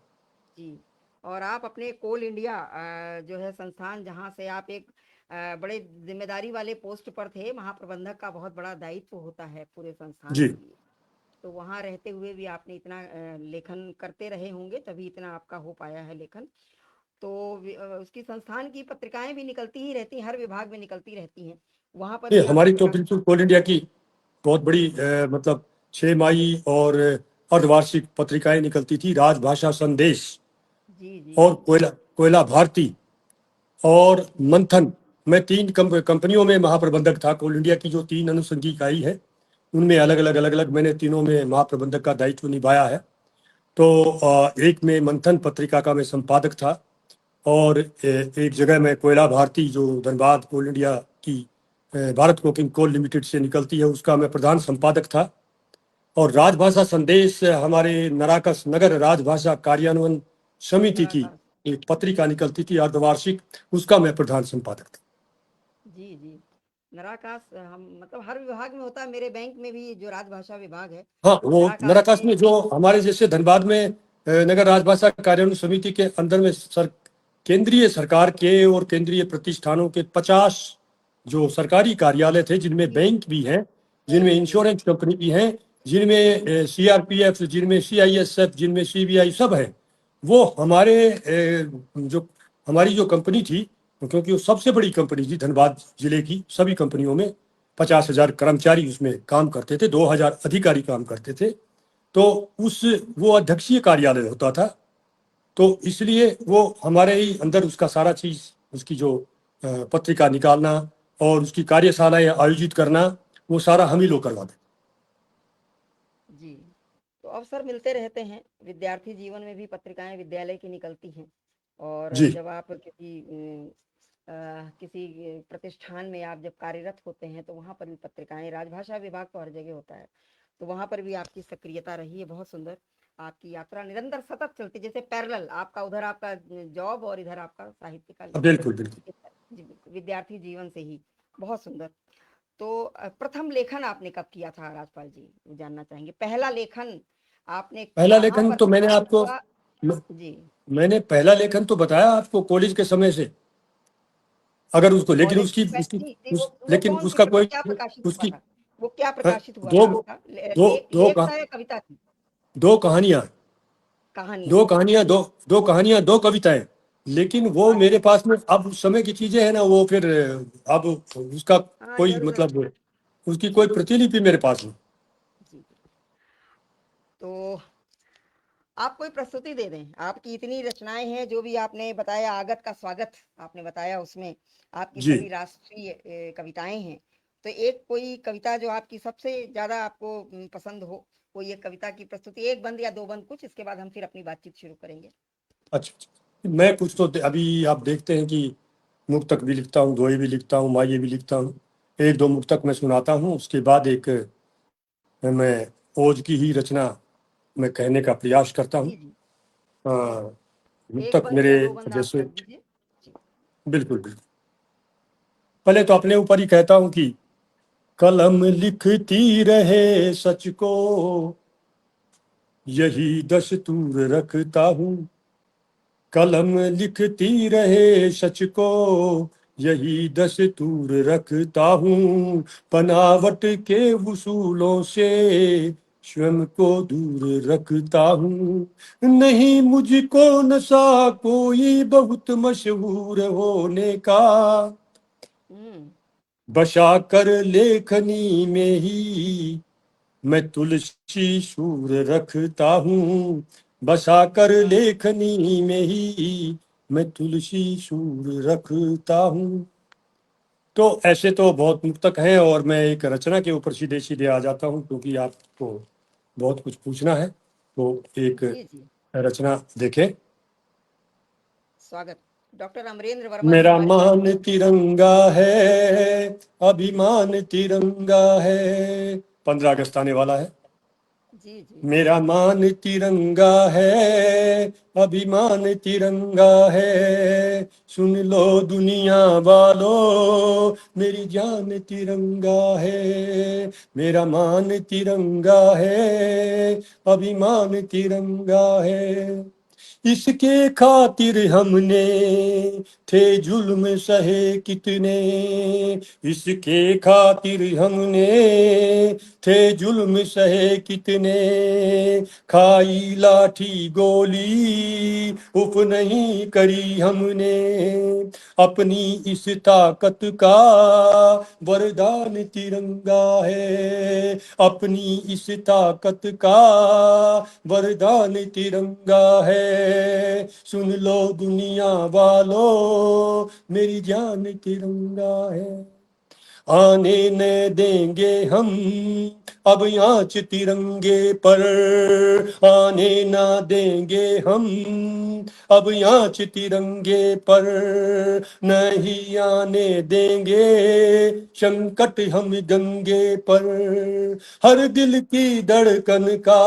जी। और आप अपने कोल इंडिया जो है संस्थान, जहाँ से आप एक बड़े जिम्मेदारी वाले पोस्ट पर थे, महाप्रबंधक का बहुत बड़ा दायित्व होता है पूरे संस्थान जी के लिए। तो वहाँ रहते हुए भी आपने इतना लेखन करते रहे होंगे, तभी इतना आपका हो पाया है लेखन। तो उसकी संस्थान की पत्रिकाएं भी निकलती ही रहती हैं, हर विभाग में निकलती रहती हैं, वहाँ पर ये भी आपका हमारी तो प्रकाशन। बिल्कुल कोल इंडिया की बहुत बड़ी मतलब 6 माही और अर्धवार्षिक पत्रिकाएं निकलती थी, राजभाषा संदेश जी जी और जी कोयला भारती और मंथन। मैं 3 कंपनियों में महाप्रबंधक था। कोल इंडिया की जो 3 अनुषंगी इकाई है, उनमें अलग अलग मैंने तीनों में महाप्रबंधक का दायित्व निभाया है। तो एक में मंथन पत्रिका का मैं संपादक था, और एक जगह मैं कोयला भारती जो धनबाद कोल इंडिया की भारत कोकिंग कोल लिमिटेड से निकलती है, उसका मैं प्रधान संपादक था। और राजभाषा संदेश हमारे नराकस नगर राजभाषा कार्यान्वयन समिति की नराकार। एक पत्रिका निकलती थी अर्धवार्षिक, उसका मैं प्रधान संपादक था। जी जी। नराकास हम मतलब हर विभाग में होता है, मेरे बैंक में भी जो राजभाषा विभाग है, हाँ, वो नराकास नराकास में। में जो हमारे जैसे धनबाद में नगर राजभाषा कार्यान्वयन समिति के अंदर में केंद्रीय सरकार के और केंद्रीय प्रतिष्ठानों के 50 जो सरकारी कार्यालय थे, जिनमें जी बैंक भी हैं, जिनमें जी जी इंश्योरेंस कंपनी भी हैं, जिनमें सीआरपीएफ, जिनमें सीआईएसएफ, जिनमें सीबीआई सब है, वो हमारी जो कंपनी थी, क्योंकि वो सबसे बड़ी कंपनी थी धनबाद जिले की, सभी कंपनियों में 50,000 कर्मचारी उसमें काम करते थे, 2,000 अधिकारी काम करते थे। तो वो अध्यक्षीय कार्यालय होता था। तो इसलिए वो हमारे ही अंदर उसका सारा चीज, उसकी जो पत्रिका निकालना और उसकी कार्यशालाएं आयोजित करना, वो सारा हम ही लोग करवाते। जी, तो अवसर मिलते रहते हैं। विद्यार्थी जीवन में भी पत्रिकाएं विद्यालय की निकलती हैं, और जी जब आप किसी प्रतिष्ठान में आप जब कार्यरत होते हैं तो वहाँ पर भी पत्रिकाएं, राजभाषा विभाग तो हर जगह होता है, तो वहाँ पर भी आपकी सक्रियता रही है। बहुत सुंदर, आपकी यात्रा निरंतर सतत चलती, जैसे पैरेलल आपका, उधर आपका जॉब और इधर आपका साहित्य का लेखन। बिल्कुल बिल्कुल। जी बिल्कुल, विद्यार्थी जीवन से ही। बहुत सुंदर। तो प्रथम लेखन आपने कब किया था राजपाल जी, जानना चाहेंगे। पहला लेखन आपने पहला कहाँ लेखन पर तो मैंने प्रकाशित आपको हुआ? म- जी, मैंने पहला लेखन तो बताया आपको कॉलेज के समय से, अगर उसको, लेकिन कॉलेज उसकी में उसकी जी जी, उस वो लेकिन कौन सी उसका कोई, क्या प्रकाशित हुआ उसकी था? वो क्या हाँ, प्रकाशित हुआ दो था आपका? दो लेख दो लेख कहा, था या कविता थी? दो कहानियां, कहानियां। दो कहानियां, दो कहानियां, दो कविताएं। लेकिन वो अच्छा, मेरे पास में अब उस समय की चीजें हैं ना, वो फिर अब उसका हाँ कोई इधर उधर। मतलब, उसकी जी कोई प्रतिलिपि मेरे पास नहीं। जी। तो आप कोई प्रस्तुति दे दें, आपकी इतनी रचनाएं हैं, जो भी आपने बताया, आगत का स्वागत आपने बताया, उसमें आपकी जी सभी राष्ट्रीय कविताएं हैं। तो एक कोई कविता जो आपकी सबसे ज्यादा आपको पसंद हो, कोई एक कविता की प्रस्तुति, एक बंद या दो बंद कुछ, इसके बाद हम फिर अपनी बातचीत शुरू करेंगे। अच्छा अच्छा। मैं कुछ तो अभी आप देखते हैं कि मुक्तक भी लिखता हूँ, दोहे भी लिखता हूँ, माये भी लिखता हूँ। एक दो मुक्तक मैं सुनाता हूँ, उसके बाद एक मैं ओज की ही रचना मैं कहने का प्रयास करता हूँ। जी जी, हाँ, एक मुक्तक बंद मेरे या दो बंद आप जैसे, कर दीजिए। जी बिल्कुल बिल्कुल। पहले तो अपने ऊपर ही कहता हूँ कि कलम लिखती रहे सच को, यही दस्तूर रखता हूँ। कलम लिखती रहे सच को, यही दस्तूर रखता हूँ। बनावट के वसूलों से स्वयं को दूर रखता हूँ। नहीं मुझको नशा कोई बहुत मशहूर होने का, हम्म, बसा कर लेखनी में ही मैं तुलसी सूर रखता हूँ। बसा कर वाह, लेखनी में ही मैं तुलसी सूर रखता हूँ। तो ऐसे तो बहुत मुक्तक हैं, और मैं एक रचना के ऊपर सीधे सीधे आ जाता हूँ, क्योंकि आपको बहुत कुछ पूछना है। तो एक जी जी, रचना देखें। स्वागत। डॉक्टर अमरेंद्र वर्मा जी मेरा हमारे साथ मान जुड़े हैं। तिरंगा है, अभिमान तिरंगा है। 15 अगस्त आने वाला है। जी जी, मेरा मान तिरंगा है, अभिमान तिरंगा है। सुन लो दुनिया वालों, मेरी जान तिरंगा है। मेरा मान तिरंगा है, अभिमान तिरंगा है। इसके खातिर हमने थे जुल्म सहे कितने, इसके खातिर हमने थे जुल्म सहे कितने। खाई लाठी गोली उफ नहीं करी हमने, अपनी इस ताकत का वरदान तिरंगा है। अपनी इस ताकत का वरदान तिरंगा है। सुन लो दुनिया वालों, मेरी जान तिरंगा है। आने न देंगे हम अब आँच तिरंगे पर, आने ना देंगे हम अब आँच तिरंगे पर। नहीं आने देंगे संकट हम गंगे पर। हर दिल की धड़कन का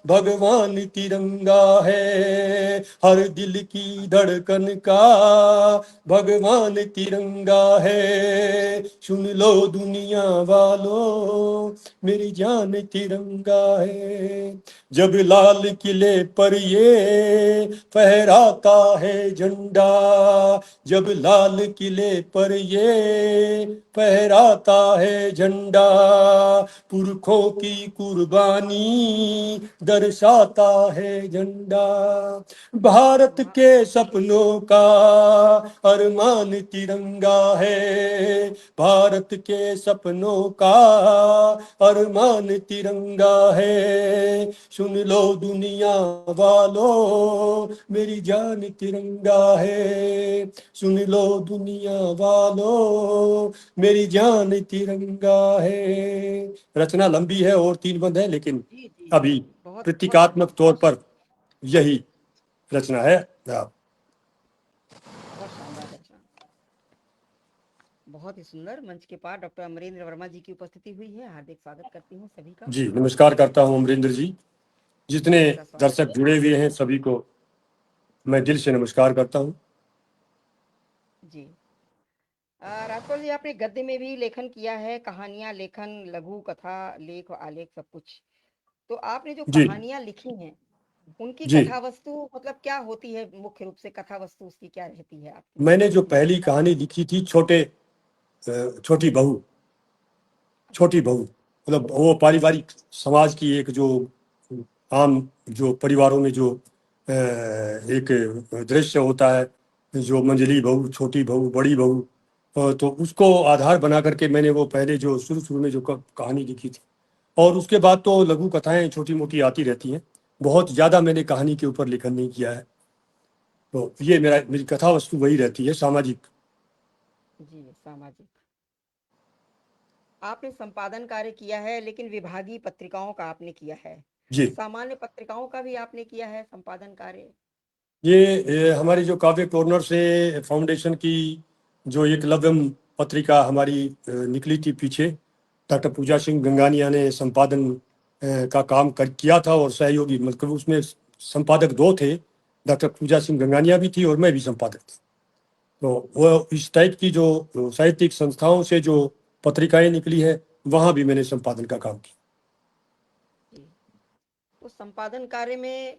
भगवान तिरंगा है। हर दिल की धड़कन का भगवान तिरंगा है। सुन लो दुनिया वालों, मेरी जान तिरंगा है। जब लाल किले पर ये फहराता है झंडा, जब लाल किले पर ये फहराता है झंडा, पुरखों की कुर्बानी दर्शाता है झंडा। भारत वाह, के सपनों का अरमान तिरंगा है। भारत के सपनों का अरमान तिरंगा है। सुन लो दुनिया वालों, मेरी जान तिरंगा है। सुन लो दुनिया वालों, मेरी जान तिरंगा है। रचना लंबी है और 3 बंद है, लेकिन जी, जी, अभी जी। बहुत बहुत प्रतीकात्मक तौर बहुत पर यही रचना है। बहुत शानदार रचना। बहुत ही सुंदर। मंच के पास डॉक्टर अमरेंद्र वर्मा जी की उपस्थिति हुई है। हार्दिक स्वागत करती हूँ सभी का। जी, नमस्कार करता हूँ अमरिंदर जी। जितने सभी का स्वागत दर्शक जुड़े हुए हैं सभी को मैं दिल से नमस्कार करता हूँ। जी। राजपाल जी, आपने गद्य में भी लेखन किया है, कहानियां लेखन, लघु कथा, लेख और आलेख सब कुछ। तो आपने जो जी कहानियां लिखी हैं, उनकी जी, कथा वस्तु मतलब क्या होती है? मुख्य रूप से कथा वस्तु उसकी क्या रहती है आपकी? मैंने जो जरा पहली बताइए। कहानी लिखी थी छोटी बहू, अच्छा। छोटी बहू मतलब वो पारिवारिक समाज की एक जो आम जो परिवारों में जो एक दृश्य होता है, जो मंझली बहू, छोटी बहू, बड़ी बहू, तो उसको आधार बना करके मैंने वो पहले जो शुरू शुरू में जो कहानी लिखी थी। और उसके बाद तो लघु कथाएं छोटी मोटी आती रहती हैं। बहुत ज़्यादा मैंने कहानी के ऊपर लेखन नहीं किया है। तो ये मेरी कथा वस्तु वही रहती है, सामाजिक। जी, सामाजिक। आपने संपादन कार्य किया है, लेकिन विभागीय पत्रिकाओं का आपने किया है। जी, सामान्य पत्रिकाओं का भी आपने किया है संपादन कार्य? ये हमारी जो काव्य कॉर्नर से फाउंडेशन की जो एकलव्यम पत्रिका हमारी निकली थी पीछे, डॉक्टर पूजा सिंह गंगानिया ने संपादन का काम किया था, और सहयोगी मतलब उसमें संपादक 2 थे। डॉक्टर पूजा सिंह गंगानिया भी थी और मैं भी संपादक था। तो वो इस टाइप की जो साहित्यिक संस्थाओं से जो पत्रिकाएं निकली है, वहाँ भी मैंने संपादन का काम किया। जी। तो संपादन कार्य में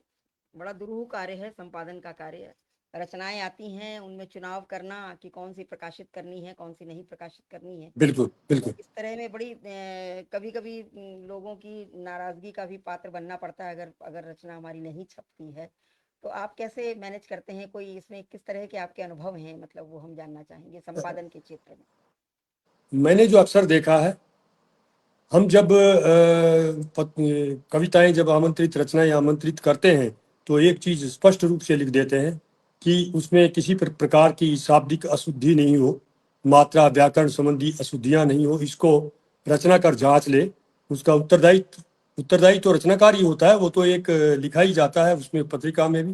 बड़ा दुरूह कार्य है संपादन का कार्य। रचनाएं आती हैं, उनमें चुनाव करना कि कौन सी प्रकाशित करनी है, कौन सी नहीं प्रकाशित करनी है। बिल्कुल और बिल्कुल। इस तरह में बड़ी कभी कभी लोगों की नाराजगी का भी पात्र बनना पड़ता है अगर अगर रचना हमारी नहीं छपती है। तो आप कैसे मैनेज करते हैं? कोई इसमें किस तरह के आपके अनुभव हैं, मतलब वो हम जानना चाहेंगे संपादन के क्षेत्र में। मैंने जो अक्सर देखा है, हम जब कविताएं जब आमंत्रित रचनाएं आमंत्रित करते हैं, तो एक चीज स्पष्ट रूप से लिख देते हैं कि उसमें किसी प्रकार की शाब्दिक अशुद्धि नहीं हो, मात्रा व्याकरण संबंधी अशुद्धियां नहीं हो। इसको रचनाकार जांच ले। उसका उत्तरदायी तो रचनाकार ही होता है। वो तो एक लिखा ही जाता है उसमें पत्रिका में भी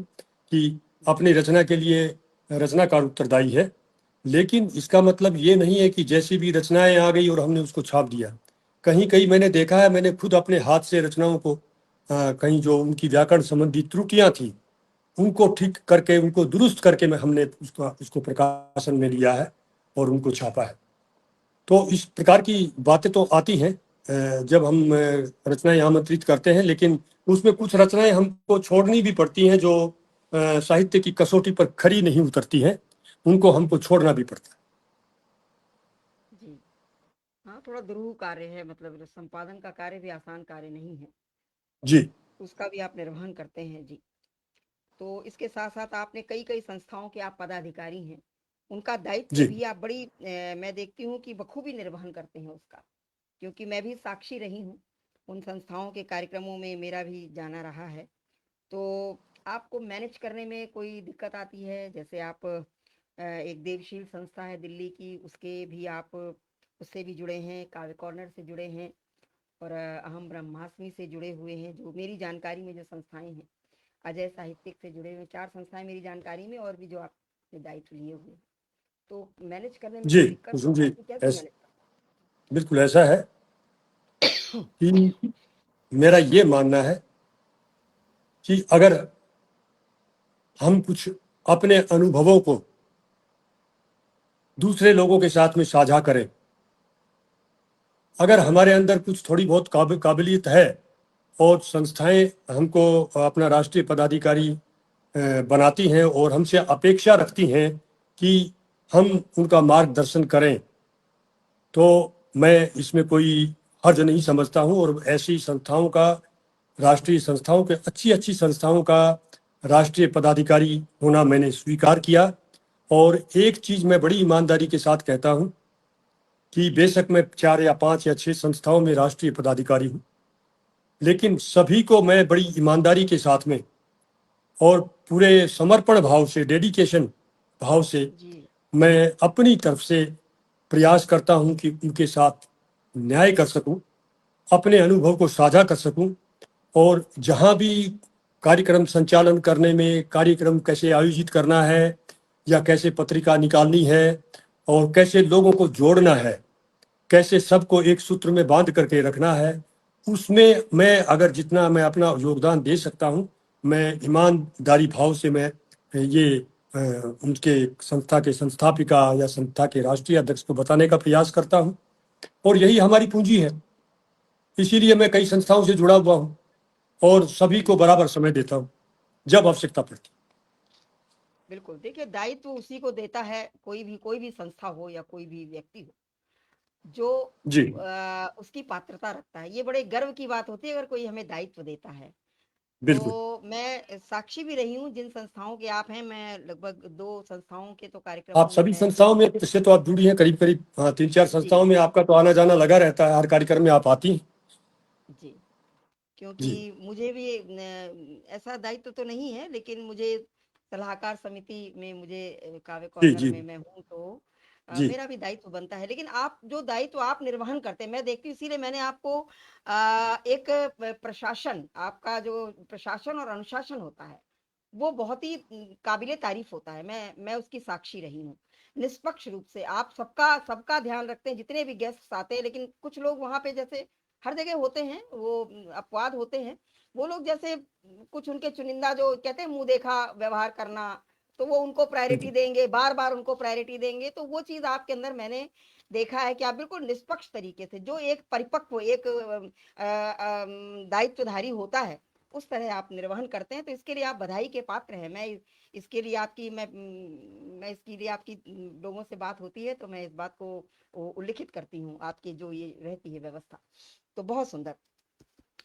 कि अपनी रचना के लिए रचनाकार उत्तरदायी है। लेकिन इसका मतलब ये नहीं है कि जैसी भी रचनाएं आ गई और हमने उसको छाप दिया। कहीं कहीं मैंने देखा है, मैंने खुद अपने हाथ से रचनाओं को कहीं जो उनकी व्याकरण संबंधी त्रुटियां थी, उनको ठीक करके, उनको दुरुस्त करके मैं हमने उसको प्रकाशन में लिया है और उनको छापा है। तो इस प्रकार की बातें तो आती हैं जब हम रचनाएं आमंत्रित करते हैं, लेकिन उसमें कुछ रचनाएं हमको छोड़नी भी पड़ती हैं जो साहित्य की कसौटी पर खरी नहीं उतरती हैं। उनको हमको छोड़ना भी पड़ता है। जी। हाँ, थोड़ा दुरूह कार्य है, मतलब संपादन का कार्य भी आसान कार्य नहीं है। जी उसका भी आप निर्वहन करते हैं। जी। तो इसके साथ साथ आपने कई कई संस्थाओं के आप पदाधिकारी हैं, उनका दायित्व जी भी आप बड़ी मैं देखती हूँ कि बखूबी निर्वहन करते हैं उसका। क्योंकि मैं भी साक्षी रही हूँ, उन संस्थाओं के कार्यक्रमों में मेरा भी जाना रहा है। तो आपको मैनेज करने में कोई दिक्कत आती है? जैसे आप एक देवशील संस्था है दिल्ली की, उसके भी आप उससे भी जुड़े हैं, काव्य कॉर्नर से जुड़े हैं, और अहम ब्रह्मास्मि से जुड़े हुए हैं, जो मेरी जानकारी में जो संस्थाएं हैं। अजय साहित्यिक से जुड़े हुए 4 संस्थाएं मेरी जानकारी में, और भी जो आपने दायित्व लिए हुए हैं। तो मैनेज करने में जी कोई दिक्कत कुसुम होता जी, है कि कैसे मैनेज बिल्कुल ऐसा है करते हैं? कि मेरा ये मानना है कि अगर हम कुछ अपने अनुभवों को दूसरे लोगों के साथ में साझा करें, अगर हमारे अंदर कुछ थोड़ी बहुत काबिलियत है और संस्थाएं हमको अपना राष्ट्रीय पदाधिकारी बनाती हैं और हमसे अपेक्षा रखती हैं कि हम उनका मार्गदर्शन करें, तो मैं इसमें कोई हर्ज नहीं समझता हूँ। और ऐसी संस्थाओं का, राष्ट्रीय संस्थाओं के, अच्छी अच्छी संस्थाओं का राष्ट्रीय पदाधिकारी होना मैंने स्वीकार किया। और एक चीज़ मैं बड़ी ईमानदारी के साथ कहता हूँ कि बेशक मैं 4 या 5 या 6 संस्थाओं में राष्ट्रीय पदाधिकारी हूँ, लेकिन सभी को मैं बड़ी ईमानदारी के साथ में और पूरे समर्पण भाव से, डेडिकेशन भाव से जी, मैं अपनी तरफ से प्रयास करता हूँ कि उनके साथ न्याय कर सकूँ, अपने अनुभव को साझा कर सकूँ और जहाँ भी कार्यक्रम संचालन करने में, कार्यक्रम कैसे आयोजित करना है या कैसे पत्रिका निकालनी है और कैसे लोगों को जोड़ना है, कैसे सबको एक सूत्र में बांध करके रखना है, उसमें मैं अगर जितना मैं अपना योगदान दे सकता हूँ, मैं ईमानदारी भाव से मैं ये उनके संस्था के संस्थापिका या संस्था के राष्ट्रीय अध्यक्ष को बताने का प्रयास करता हूँ और यही हमारी पूंजी है। इसीलिए मैं कई संस्थाओं से जुड़ा हुआ हूँ और सभी को बराबर समय देता हूँ जब आवश्यकता पड़ती। बिल्कुल। देखिए, दायित्व उसी को देता है, कोई भी संस्था हो या कोई भी व्यक्ति हो, जो जी, उसकी पात्रता रखता है। ये बड़े गर्व की बात होती है अगर कोई हमें दायित्व देता है। बिल्कुल। तो मैं साक्षी भी रही हूँ जिन संस्थाओं के आप हैं, मैं लगभग 2 संस्थाओं के तो आप कार्यक्रमों में सभी मैं संस्थाओं में से तो आप जुड़ी हैं करीब-करीब 3-4 जी, संस्थाओं में आपका तो आना-जाना लगा रहता है, हर कार्यक्रम में आप आती हैं। जी। क्योंकि जी, मुझे भी ऐसा दायित्व तो नहीं है, लेकिन मुझे सलाहकार समिति में मुझे काव्य जी, कॉर्नर जी, में मैं हूँ, तो जी। मेरा भी दायित्व बनता है। लेकिन आप जो दायित्व आप निर्वहन करते हैं, मैं देखती हूँ, इसीलिए मैंने आपको एक प्रशासन, आपका जो प्रशासन और अनुशासन होता है, वो बहुत ही काबिले तारीफ होता है। मैं उसकी साक्षी रही हूँ। निष्पक्ष रूप से आप सबका सबका ध्यान रखते हैं, जितने भी गेस्ट्स आते हैं। लेकिन कुछ लोग वहाँ पे, जैसे हर जगह होते हैं, वो अपवाद होते हैं। वो लोग जैसे कुछ उनके चुनिंदा जो कहते हैं मुँह देखा व्यवहार करना, तो वो उनको प्रायोरिटी देंगे, बार-बार उनको प्रायोरिटी देंगे। तो वो चीज़ आपके अंदर मैंने देखा है कि आप बिल्कुल निष्पक्ष तरीके से, जो एक परिपक्व, एक दायित्वधारी होता है, उस तरह आप निर्वहन करते हैं। तो इसके लिए आप बधाई के पात्र हैं। इसके लिए आपकी मैं इसके लिए आपकी लोगों से बात होती है तो मैं इस बात को उल्लिखित करती हूँ, आपकी जो ये रहती है व्यवस्था। तो बहुत सुंदर,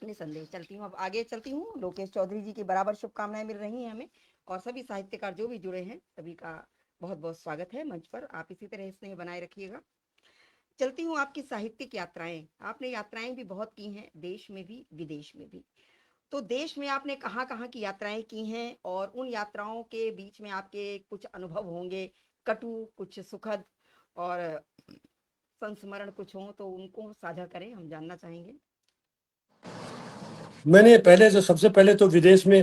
निसंदेह चलती हूँ। अब आगे चलती हूँ। लोकेश चौधरी जी की बराबर शुभकामनाएं मिल रही हैं हमें, और सभी साहित्यकार जो भी जुड़े हैं, सभी का बहुत बहुत स्वागत है मंच पर। आप इसी तरह स्नेह बनाए रखिएगा। चलती हूँ आपकी साहित्यिक यात्राएं। आपने यात्राएं भी बहुत की हैं, देश में भी विदेश में भी। तो देश में आपने कहाँ कहाँ की यात्राएं की हैं, और उन यात्राओं के बीच में आपके कुछ अनुभव होंगे, कटु, कुछ सुखद, और संस्मरण कुछ हो तो उनको साझा करें, हम जानना चाहेंगे। मैंने पहले जो सबसे पहले तो विदेश में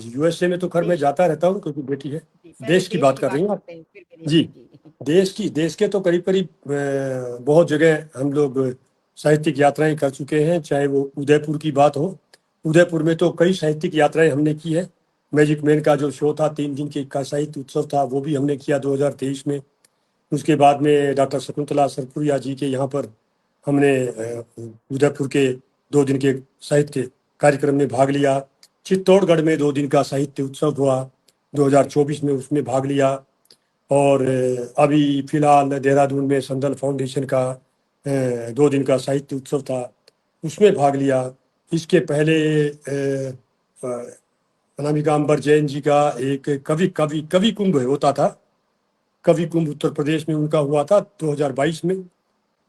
यूएसए में तो खैर मैं देश, जाता रहता हूँ क्योंकि बेटी है। जी, पहले देश की देश बात की कर रही बात हैं आप? करते हैं, फिर विदेश जी, की। जी, देश के तो करीब-करीब बहुत जगह हम लोग साहित्यिक यात्राएँ कर चुके हैं, चाहे वो उदयपुर की बात हो। उदयपुर में तो कई साहित्यिक यात्राएँ हमने की है। मैजिक मैन का जो शो था, 3 दिन के का साहित्य उत्सव था, वो भी हमने किया 2023 में। उसके बाद में डॉक्टर शकुंतला सरपुरिया जी के यहाँ पर हमने उदयपुर के 2 दिन के साहित्य कार्यक्रम में भाग लिया। चित्तौड़गढ़ में 2 दिन का साहित्य उत्सव हुआ, 2024 में उसमें भाग लिया। और अभी फिलहाल देहरादून में संदल फाउंडेशन का 2 दिन का साहित्य उत्सव था, उसमें भाग लिया। इसके पहले अनामिका अंबर जैन जी का एक कवि कवि कवि कुंभ होता था, कवि कुंभ उत्तर प्रदेश में उनका हुआ था 2022 में।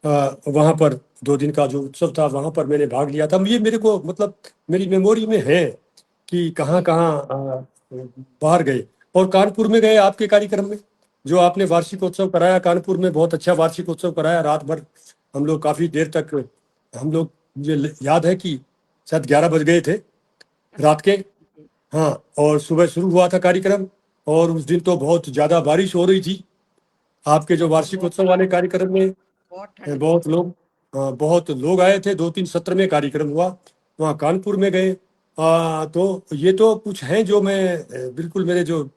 वहाँ पर 2 दिन का जो उत्सव था, वहाँ पर मैंने भाग लिया था। ये मेरे को मतलब मेरी मेमोरी में है कि जी, जी, कहाँ-कहाँ बाहर गए। और कानपुर में गए आपके कार्यक्रम में, जो आपने वार्षिकोत्सव कराया कानपुर में, बहुत अच्छा वार्षिकोत्सव कराया। रात भर हम लोग काफ़ी देर तक हम लोग, मुझे याद है कि शायद 11 बज गए थे रात के। जी, हाँ, और सुबह शुरू हुआ था कार्यक्रम और उस दिन तो बहुत ज़्यादा बारिश हो रही थी। आपके जो बहुत बहुत वार्षिकोत्सव वाले कार्यक्रम में बहुत ठंड थी। बहुत लोग आए थे। 2-3 सत्र में कार्यक्रम हुआ, वहाँ कानपुर में गए। तो ये तो कुछ हैं जो मैं बिल्कुल मेरे जो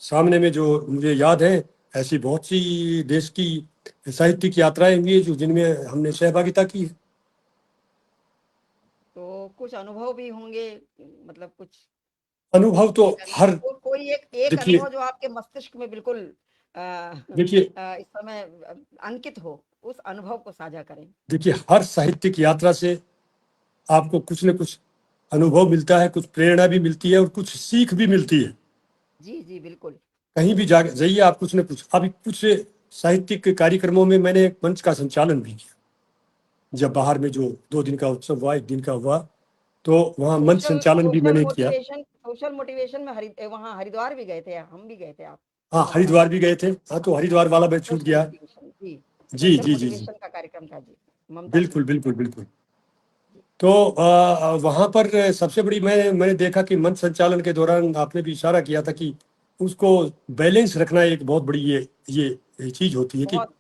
सामने में जो मुझे याद है। ऐसी बहुत सी देश की साहित्यिक यात्राएं हुई है जो जिनमें हमने सहभागिता की है। तो कुछ अनुभव भी होंगे, मतलब कुछ अनुभव तो एक हर कोई एक देखिए अनुभव जो आपके मस्तिष्क में बिल्कुल देखिए इस समय अंकित हो, उस अनुभव को साझा करें। देखिए हर साहित्यिक यात्रा से आपको कुछ न कुछ अनुभव मिलता है, कुछ प्रेरणा भी मिलती है और कुछ सीख भी मिलती है। जी, जी, बिल्कुल। कहीं भी जा जाइए आप कुछ न कुछ, अभी कुछ साहित्यिक कार्यक्रमों में मैंने एक मंच का संचालन भी किया। जब बाहर में जो 2 दिन का उत्सव हुआ, 1 दिन का हुआ, तो वहाँ मंच संचालन भी मैंने किया। सोशल मोटिवेशन में वहाँ हरिद्वार भी गए थे, हम भी गए थे। आप हाँ, हरिद्वार भी गए थे। हाँ, तो हरिद्वार वाला मैं छूट सोशल गया। मोटिवेशन जी, जी, सोशल जी, जी, जी। मोटिवेशन का कार्यक्रम था जी, ममता जी। बिल्कुल, बिल्कुल, बिल्कुल। तो वहाँ पर सबसे बड़ी मैंने देखा कि मंच संचालन के दौरान आपने भी इशारा किया था कि उसको बैलेंस रखना एक बहुत बड़ी ये चीज़ होती है कि बहुत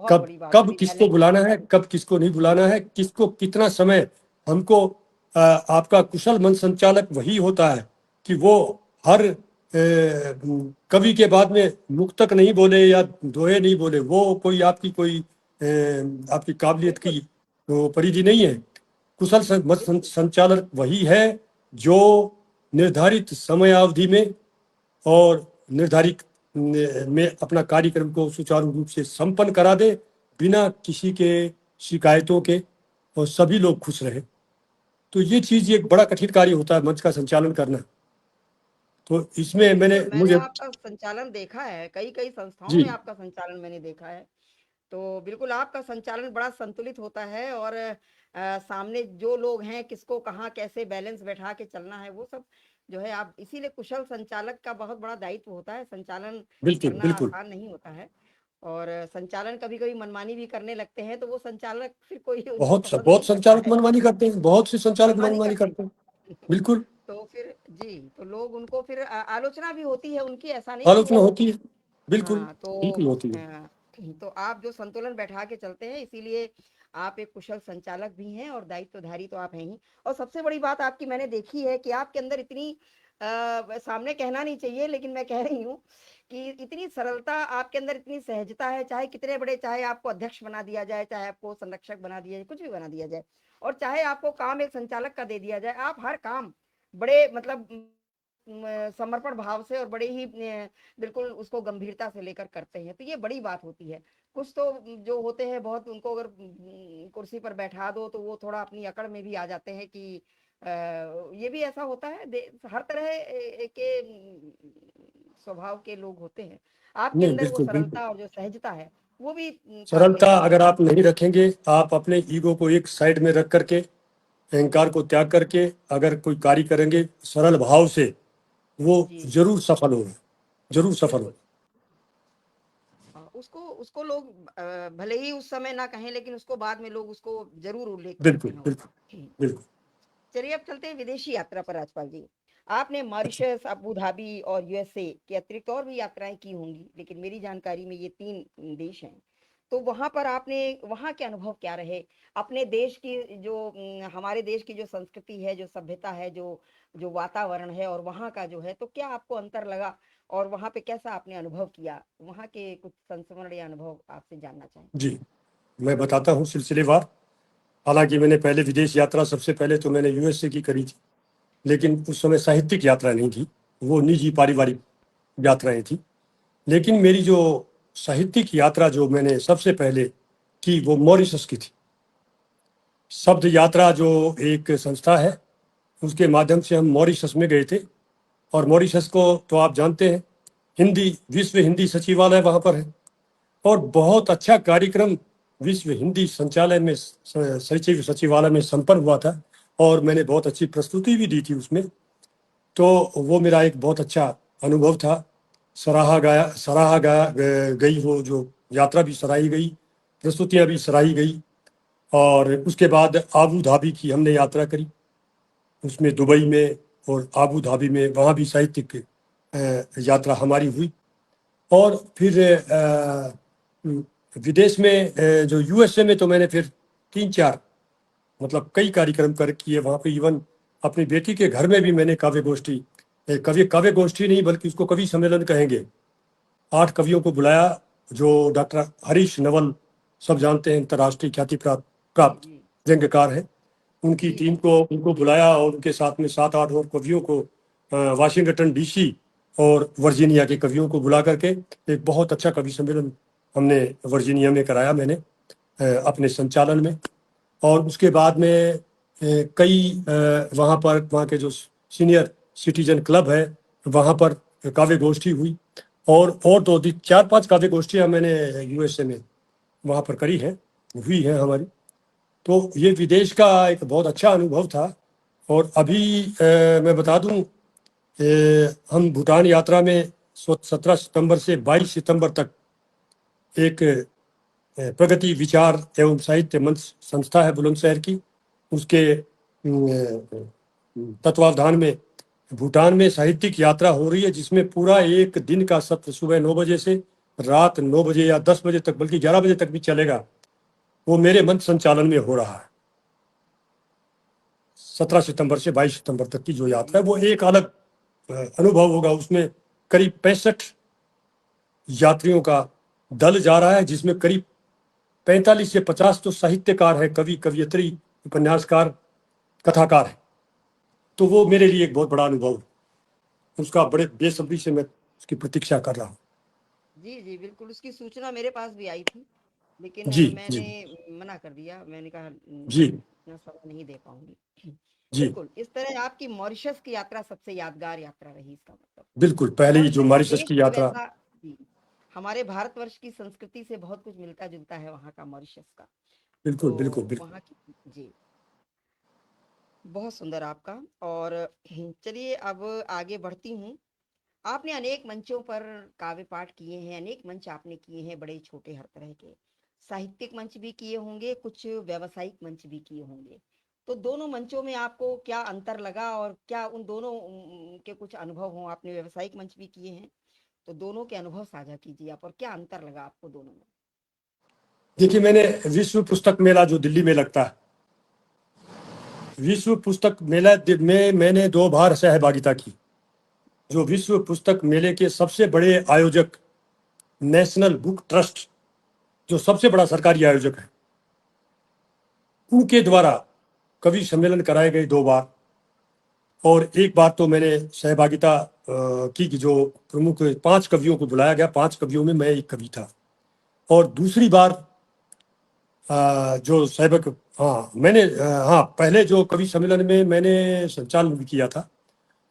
कब बड़ी बात कब होती, किसको बैलेंस। बुलाना है, कब किसको नहीं बुलाना है, किसको कितना समय हमको आपका कुशल मंच संचालक वही होता है कि वो हर कवि के बाद में मुक्तक नहीं बोले या दोहे नहीं बोले, वो कोई आपकी काबिलियत की वो परिधि नहीं है। कुशल मंच संचालक वही है जो निर्धारित समयावधि में और निर्धारित में अपना कार्यक्रम को सुचारू रूप से संपन्न करा दे, बिना किसी के शिकायतों के, और सभी लोग खुश रहे। तो ये चीज एक बड़ा कठिन कार्य होता है, मंच का संचालन करना। तो इसमें मैंने मुझे आपका संचालन देखा है, कई संस्थाओं जी में आपका संचालन मैंने देखा है। तो बिल्कुल आपका संचालन बड़ा संतुलित होता है, और सामने जो लोग हैं किसको कहाँ कैसे बैलेंस बैठा के चलना है, वो सब जो है आप, इसीलिए कुशल संचालक का बहुत बड़ा दायित्व होता है। संचालन बिल्कुल, करना बिल्कुल। आसान नहीं होता है, और संचालन कभी-कभी मनमानी भी करने लगते हैं, तो वो संचालक फिर कोई उनको पसंद बहुत नहीं करता संचालक है। मनमानी करते हैं, बहुत से संचालक मनमानी मनमानी करते करते हैं। हैं। बिल्कुल, तो फिर जी, तो लोग उनको फिर आलोचना भी होती है उनकी, ऐसा नहीं कि आलोचना वो होती है। बिल्कुल, हाँ, बिल्कुल होती है। तो आप जो संतुलन बैठा के चलते हैं, इसीलिए आप एक कुशल संचालक भी हैं और दायित्वधारी तो आप हैं ही। और सबसे बड़ी बात आपकी मैंने देखी है कि आपके अंदर इतनी सामने कहना नहीं चाहिए, लेकिन मैं कह रही हूँ कि इतनी सरलता आपके अंदर, इतनी सहजता है, चाहे कितने बड़े, चाहे आपको अध्यक्ष बना दिया जाए, चाहे आपको संरक्षक बना दिया जाए, कुछ भी बना दिया जाए, और चाहे आपको काम एक संचालक का दे दिया जाए, आप हर काम बड़े मतलब समर्पण भाव से और बड़े ही बिल्कुल उसको गंभीरता से लेकर करते हैं। तो ये बड़ी बात होती है। कुछ तो जो होते हैं बहुत, उनको अगर कुर्सी पर बैठा दो तो वो थोड़ा अपनी अकड़ में भी आ जाते हैं कि ये भी ऐसा होता है। हर तरह के स्वभाव के लोग होते हैं। आपके नहीं, अंदर वो बिल्कुल, बिल्कुल। सरलता और जो सहजता है, वो भी काबिले सरलता तारीफ अगर है। आप नहीं रखेंगे, आप अपने ईगो को एक साइड में रख करके, अहंकार को त्याग करके अगर कोई कार्य करेंगे सरल भाव से, वो जी जी, जरूर सफल होगा, जरूर सफल बिल्कुल। होगा। उसको उसको लोग भले ही उस समय ना कहें, लेकिन उसको बाद में लोग उसको जरूर उल्लेख करते बिल्कुल, हैं बिल्कुल, उसका। बिल्कुल। चलिए अब चलते हैं विदेशी यात्रा पर राजपाल जी। आपने अच्छा, मॉरिशस, अबू धाबी और यूएसए के अतिरिक्त और भी यात्राएं की होंगी, लेकिन मेरी जानकारी में ये 3 देश हैं। तो वहां पर आपने, वहां के अनुभव क्या रहे? अपने देश की जो हमारे देश की जो संस्कृति है, जो सभ्यता है, जो जो वातावरण है, और वहां का जो है, तो क्या आपको अंतर लगा? और वहां पे कैसा आपने अनुभव किया? वहां के कुछ संस्मरण या अनुभव आपसे जानना चाहेंगे। जी, मैं बताता हूँ सिलसिलेवार। हालांकि मैंने पहले विदेश यात्रा, सबसे पहले तो मैंने यूएसए की करी थी, लेकिन उस समय साहित्यिक यात्रा नहीं थी, वो निजी पारिवारिक यात्राएं थी। लेकिन मेरी जो साहित्यिक यात्रा जो मैंने सबसे पहले की, वो मॉरिशस की थी। शब्द यात्रा जो एक संस्था है, उसके माध्यम से हम मॉरिशस में गए थे। और मॉरिशस को तो आप जानते हैं, हिंदी विश्व हिंदी सचिवालय वहाँ पर है, और बहुत अच्छा कार्यक्रम विश्व हिंदी संचालय में सचिव सचिवालय में संपन्न हुआ था, और मैंने बहुत अच्छी प्रस्तुति भी दी थी उसमें। तो वो मेरा एक बहुत अच्छा अनुभव था। गई, वो जो यात्रा भी सराही गई, प्रस्तुतियाँ भी सराही गई। और उसके बाद आबू धाबी की हमने यात्रा करी, उसमें दुबई में और आबू धाबी में, वहाँ भी साहित्यिक यात्रा हमारी हुई। और फिर विदेश में जो यूएसए में, तो मैंने फिर 3-4 मतलब कई कार्यक्रम कर किए वहाँ पे। इवन अपनी बेटी के घर में भी मैंने काव्य गोष्ठी, काव्य गोष्ठी नहीं बल्कि उसको कवि सम्मेलन कहेंगे, 8 कवियों को बुलाया, जो डॉक्टर हरीश नवल, सब जानते हैं, अंतर्राष्ट्रीय ख्याति प्राप्त जी प्राप्त जी व्यंग्यकार हैं। उनकी जी टीम जी। को, उनको बुलाया, और उनके साथ में 7-8 और कवियों को वाशिंगटन डीसी और वर्जीनिया के कवियों को बुला करके एक बहुत अच्छा कवि सम्मेलन हमने वर्जीनिया में कराया, मैंने अपने संचालन में। और उसके बाद में कई वहाँ पर, वहाँ के जो सीनियर सिटीजन क्लब है, वहाँ पर काव्य गोष्ठी हुई। और तो 4-5 काव्य गोष्ठियाँ मैंने यूएसए में वहाँ पर करी हैं, हुई हैं हमारी। तो ये विदेश का एक बहुत अच्छा अनुभव था। और अभी मैं बता दूं, हम भूटान यात्रा में 17 सितंबर से 22 सितंबर तक एक प्रगति विचार एवं साहित्य मंच संस्था है बुलंदशहर की, उसके तत्वावधान में भूटान में साहित्यिक यात्रा हो रही है, जिसमें पूरा एक दिन का सत्र सुबह 9 बजे से रात 9 बजे या 10 बजे तक, बल्कि 11 बजे तक भी चलेगा, वो मेरे मंच संचालन में हो रहा है। 17 सितंबर से 22 सितंबर तक की जो यात्रा है वो एक अलग अनुभव होगा। उसमें करीब 65 यात्रियों का दल जा रहा है, जिसमें करीब 45 से 50 तो साहित्यकार है, कवि, कवियत्री, उपन्यासकार, कथाकार है। तो वो मेरे लिए एक बहुत बड़ा अनुभव है, उसका बड़े बेसब्री से मैं उसकी प्रतीक्षा कर रहा हूँ। जी, जी, बिल्कुल, उसकी सूचना मेरे पास भी आई थी, लेकिन जी जी मैंने मना कर दिया। मैंने कहा जी इतना समय नहीं दे पाऊँगी। जी बिल्कुल, इस तरह आपकी मॉरिशस की यात्रा सबसे यादगार यात्रा रही, इसका मतलब। बिल्कुल। पहले ही जो मॉरिशस मॉरिशस देश की ही यात्रा, वैसा। जी, हमारे भारतवर्ष की संस्कृति से बहुत कुछ मिलता-जुलता है वहाँ का, मॉरिशस का। बिल्कुल बिल्कुल तो बिल्कुल। वहाँ की जी, बहुत सुंदर आपका। और चलिए अब आगे बढ़ती हूँ। आपने अनेक मंचों पर काव्य पाठ किए हैं, अनेक मंच आपने किए हैं, बड़े छोटे हर तरह के। साहित्यिक मंच भी किए होंगे, कुछ व्यावसायिक मंच भी किए होंगे। तो दोनों मंचों में आपको क्या अंतर लगा, और क्या उन दोनों के कुछ अनुभव हों? आपने व्यावसायिक मंच भी किए हैं, तो दोनों के अनुभव साझा कीजिए आप, और क्या अंतर लगा आपको दोनों में? देखिए, मैंने विश्व पुस्तक मेला जो दिल्ली में लगता है, विश्व पुस्तक मेला में मैंने 2 बार सहभागिता की। जो विश्व पुस्तक मेले के सबसे बड़े आयोजक नेशनल बुक ट्रस्ट, जो सबसे बड़ा सरकारी आयोजक है, उनके द्वारा कवि सम्मेलन कराए गए 2 बार। और एक बार तो मैंने सहभागिता की कि जो प्रमुख 5 कवियों को बुलाया गया, 5 कवियों में मैं एक कवि था। और दूसरी बार जो सहभाग, हाँ मैंने, हाँ पहले जो कवि सम्मेलन में मैंने संचालन भी किया था,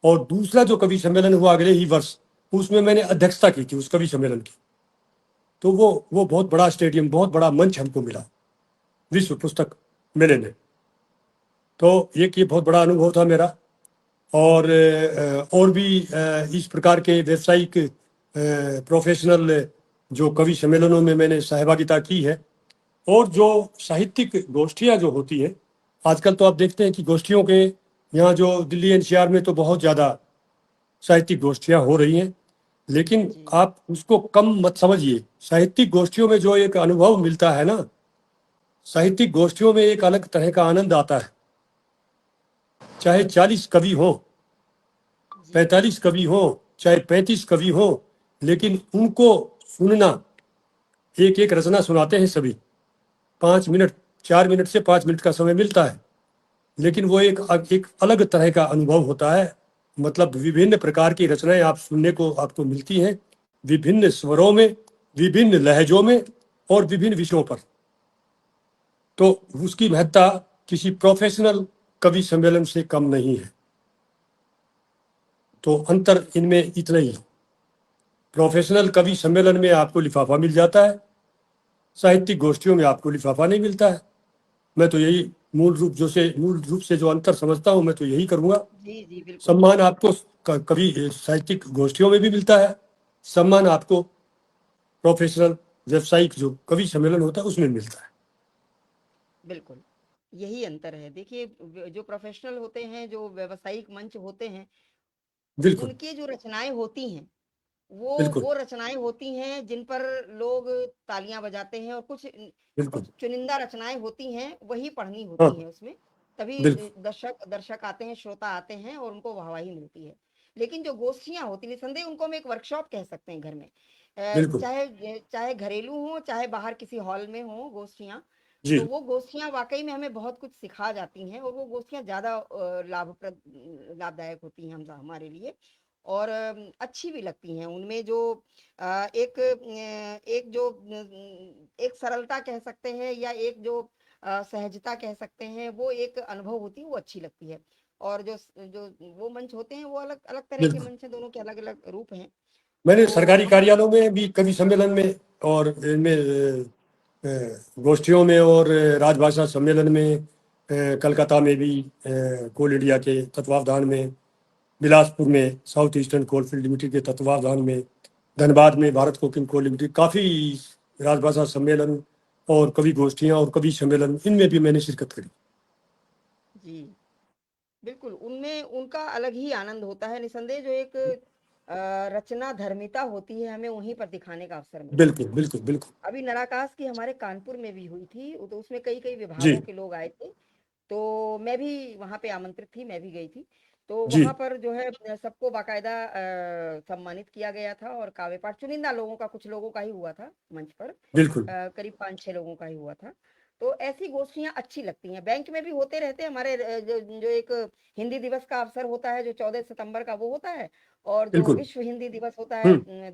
और दूसरा जो कवि सम्मेलन हुआ अगले ही वर्ष, उसमें मैंने अध्यक्षता की थी उस कवि सम्मेलन की। तो वो बहुत बड़ा स्टेडियम, बहुत बड़ा मंच हमको मिला विश्व पुस्तक मेले में। तो एक ये बहुत बड़ा अनुभव था मेरा। और भी इस प्रकार के व्यावसायिक प्रोफेशनल जो कवि सम्मेलनों में मैंने सहभागिता की है। और जो साहित्यिक गोष्ठियाँ जो होती हैं, आजकल तो आप देखते हैं कि गोष्ठियों के यहाँ जो दिल्ली एनसीआर में तो बहुत ज़्यादा साहित्यिक गोष्ठियाँ हो रही हैं, लेकिन जी, आप उसको कम मत समझिए। साहित्यिक गोष्ठियों में जो एक अनुभव मिलता है ना, साहित्यिक गोष्ठियों में एक अलग तरह का आनंद आता है। चाहे 40 कवि हो, जी, 45 कवि हो, चाहे 35 कवि हो, लेकिन उनको सुनना, एक एक रचना सुनाते हैं सभी, 5 मिनट, 4 मिनट से 5 मिनट का समय मिलता है, लेकिन वो एक अलग तरह का अनुभव होता है। मतलब विभिन्न प्रकार की रचनाएं आप सुनने को आपको मिलती हैं, विभिन्न स्वरों में, विभिन्न लहजों में, और विभिन्न विषयों पर। तो उसकी महत्ता किसी प्रोफेशनल कवि सम्मेलन से कम नहीं है। तो अंतर इनमें इतना ही है। प्रोफेशनल कवि सम्मेलन में आपको लिफाफा मिल जाता है, साहित्यिक गोष्ठियों में आपको लिफाफा नहीं मिलता है। मैं तो यही मूल रूप से जो अंतर समझता हूँ, मैं तो यही करूँगा। जी, जी, बिल्कुल। सम्मान आपको कवि साहित्यिक गोष्ठियों में भी मिलता है, सम्मान आपको प्रोफेशनल व्यावसायिक जो कवि सम्मेलन होता है उसमें मिलता है। बिल्कुल, यही अंतर है। देखिए, जो प्रोफेशनल होते हैं, जो व्यावसायिक मंच होते हैं, बिल्कुल उनकी जो रचनाएँ होती हैं, वो बिल्कुल वो रचनाएँ होती हैं जिन पर लोग तालियाँ बजाते हैं, और बिल्कुल। कुछ चुनिंदा रचनाएँ होती हैं, वही पढ़नी हाँ, होती हैं उसमें। तभी बिल्कुल दर्शक दर्शक आते हैं, श्रोता आते हैं, और उनको वाहवाही मिलती है। लेकिन जो गोष्ठियाँ होती हैं, निसंदेह उनको हम एक वर्कशॉप कह सकते हैं घर में। बिल्कुल। चाहे घरेलू हों, चाहे बाहर किसी हॉल में हों गोष्ठियाँ, जी तो वो गोष्ठियाँ वाक़ई में हमें बहुत कुछ सिखा जाती हैं, और वो गोष्ठियाँ ज़्यादा लाभदायक होती हैं हमारे लिए, और अच्छी भी लगती हैं। उनमें जो एक जो एक सरलता कह सकते हैं, या एक जो सहजता कह सकते हैं, वो एक अनुभव होती है, वो अच्छी लगती है। और जो वो मंच होते हैं, वो अलग अलग तरह के बिल्कुल। मंच हैं, दोनों के अलग अलग रूप हैं। मैंने तो सरकारी वहाँ कार्यालयों में भी कवि सम्मेलन में और इनमें गोष्ठियों में और राजभाषा सम्मेलन में कलकत्ता में भी कोल इंडिया के तत्वावधान में, बिलासपुर में साउथ ईस्टर्न कोलफील्ड लिमिटेड के तत्वावधान में, धनबाद में भारत कोकिंग कोल लिमिटेड, काफ़ी राजभाषा सम्मेलन और कवि गोष्ठियाँ और कवि सम्मेलन, इनमें भी मैंने शिरकत करी। जी, बिल्कुल, उनमें उनका अलग ही आनंद होता है निसंदेह। जो एक रचना धर्मिता होती है, हमें वहीं पर दिखाने का अवसर मिलता है। बिल्कुल बिल्कुल बिल्कुल। अभी नराकास की हमारे कानपुर में भी हुई थी, तो उसमें कई-कई जी विभागों के लोग आए थे। तो मैं भी वहाँ पे आमंत्रित थी, मैं भी गई थी। तो जी। वहाँ पर जो है सबको बाकायदा सम्मानित किया गया था और काव्य पाठ चुनिंदा लोगों का, कुछ लोगों का ही हुआ था मंच पर। बिल्कुल। करीब 5-6 लोगों का ही हुआ था। तो ऐसी गोष्ठियाँ अच्छी लगती हैं। बैंक में भी होते रहते हैं हमारे, जो जो एक हिंदी दिवस का अवसर होता है, जो 14 सितंबर का वो होता है, और जो बिल्कुल। विश्व हिंदी दिवस होता है, हम्म।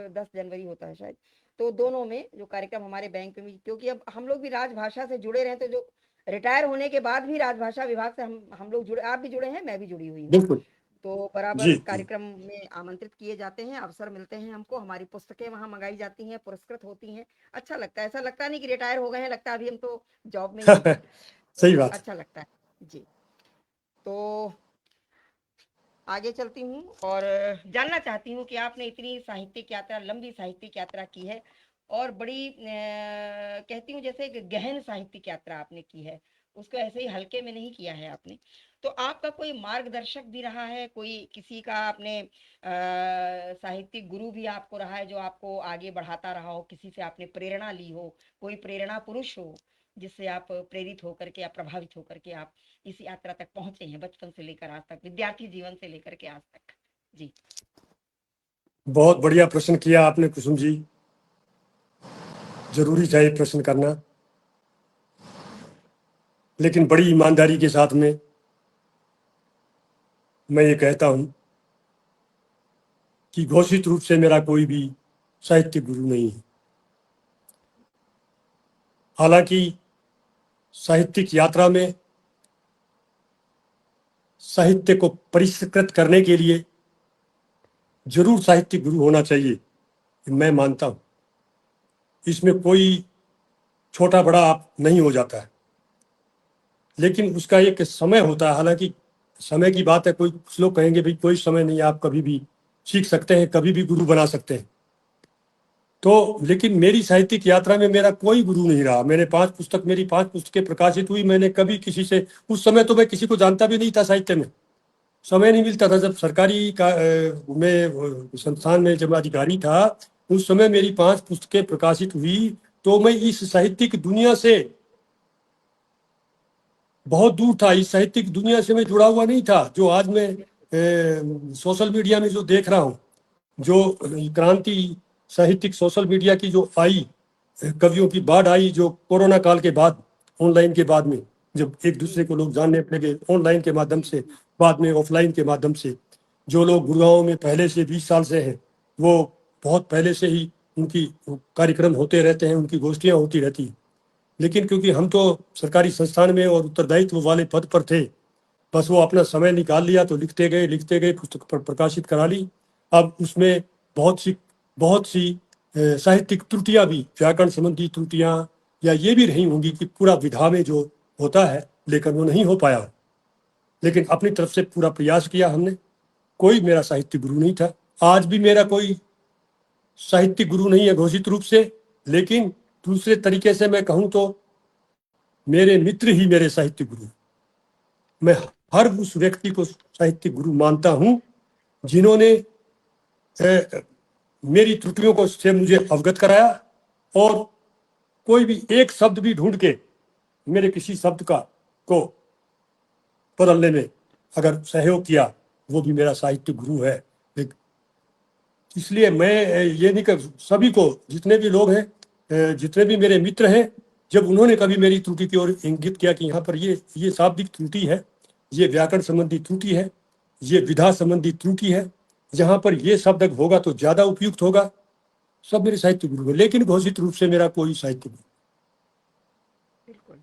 10 जनवरी होता है शायद। तो दोनों में जो कार्यक्रम हमारे बैंक में भी, क्योंकि अब हम लोग भी राजभाषा से जुड़े रहे, तो जो रिटायर होने के बाद भी राजभाषा विभाग से हम लोग जुड़े, आप भी जुड़े हैं, मैं भी जुड़ी हुई हूँ। बिल्कुल। तो बराबर जी जी। कार्यक्रम में आमंत्रित किए जाते हैं, अवसर मिलते हैं हमको, हमारी पुस्तकें वहाँ मंगाई जाती हैं, पुरस्कृत होती हैं। अच्छा लगता है, ऐसा लगता नहीं कि रिटायर हो गए हैं, लगता है अभी हम तो जॉब में ही हैं। सही तो बात। अच्छा लगता है। जी, तो आगे चलती हूँ और जानना चाहती हूँ कि आपने इतनी साहित्यिक यात्रा, लंबी साहित्यिक यात्रा की है, और बड़ी कहती हूँ जैसे एक गहन साहित्यिक यात्रा आपने की है, उसको ऐसे ही हल्के में नहीं किया है आपने। तो आपका कोई मार्गदर्शक भी रहा है, कोई किसी का आपने साहित्यिक गुरु भी आपको रहा है, जो आपको आगे बढ़ाता रहा हो, किसी से आपने प्रेरणा ली हो, कोई प्रेरणा पुरुष हो जिससे आप प्रेरित होकर के, आप प्रभावित होकर के आप इस यात्रा तक पहुंचे हैं, बचपन से लेकर आज तक, विद्यार्थी जीवन से लेकर के आज तक? जी। बहुत बढ़िया प्रश्न किया आपने कुसुम जी। जरूरी था ये प्रश्न करना, लेकिन बड़ी ईमानदारी के साथ में मैं ये कहता हूं कि घोषित रूप से मेरा कोई भी साहित्य गुरु नहीं है। हालांकि साहित्यिक यात्रा में साहित्य को परिष्कृत करने के लिए जरूर साहित्य गुरु होना चाहिए, मैं मानता हूं। इसमें कोई छोटा बड़ा आप नहीं हो जाता है, लेकिन उसका एक समय होता है। हालांकि समय की बात है, कोई कुछ लोग कहेंगे भाई कोई समय नहीं, आप कभी भी सीख सकते हैं, कभी भी गुरु बना सकते हैं। तो लेकिन मेरी साहित्यिक यात्रा में मेरा कोई गुरु नहीं रहा। मेरी 5 पुस्तकें प्रकाशित हुई। मैंने कभी किसी से, उस समय तो मैं किसी को जानता भी नहीं था साहित्य में, समय नहीं मिलता था। जब सरकारी का में संस्थान में जब अधिकारी था, उस समय मेरी 5 पुस्तकें प्रकाशित हुई, तो मैं इस साहित्यिक दुनिया से बहुत दूर था। इस साहित्यिक दुनिया से मैं जुड़ा हुआ नहीं था। जो आज मैं सोशल मीडिया में जो देख रहा हूँ, जो क्रांति साहित्यिक सोशल मीडिया की जो आई, कवियों की बाढ़ आई, जो कोरोना काल के बाद, ऑनलाइन के बाद में, जब एक जी दूसरे को लोग जानने लगे ऑनलाइन के माध्यम जी से, बाद में ऑफलाइन के माध्यम से। जो लोग गुड़गांव में पहले से 20 साल से हैं, वो बहुत पहले से ही उनकी कार्यक्रम होते रहते हैं, उनकी गोष्ठियां होती रहती हैं। लेकिन क्योंकि हम तो सरकारी संस्थान में और उत्तरदायित्व वाले पद पर थे, बस वो अपना समय निकाल लिया, तो लिखते गए, पुस्तक पर प्रकाशित करा ली। अब उसमें बहुत सी साहित्यिक त्रुटियां भी, व्याकरण संबंधी त्रुटियां या ये भी रही होंगी कि पूरा विधा में जो होता है, लेकिन वो नहीं हो पाया। लेकिन अपनी तरफ से पूरा प्रयास किया हमने। कोई मेरा साहित्य गुरु नहीं था, आज भी मेरा कोई साहित्य गुरु नहीं है घोषित रूप से। लेकिन दूसरे तरीके से मैं कहूँ तो मेरे मित्र ही मेरे साहित्य गुरु। मैं हर उस व्यक्ति को साहित्य गुरु मानता हूँ जिन्होंने मेरी त्रुटियों को से मुझे अवगत कराया, और कोई भी एक शब्द भी ढूंढ के मेरे किसी शब्द का को बदलने में अगर सहयोग किया, वो भी मेरा साहित्य गुरु है। इसलिए मैं ये नहीं कर, सभी को, जितने भी लोग हैं, जितने भी मेरे मित्र हैं, जब उन्होंने कभी मेरी त्रुटि की ओर इंगित किया कि यहाँ पर ये शाब्दिक त्रुटि है, ये व्याकरण संबंधी त्रुटि है, ये विधा संबंधी त्रुटि है, जहाँ पर ये शब्द होगा तो ज्यादा उपयुक्त होगा, सब मेरे साहित्य गुरु है। लेकिन घोषित रूप से मेरा कोई साहित्य गुरु। बिल्कुल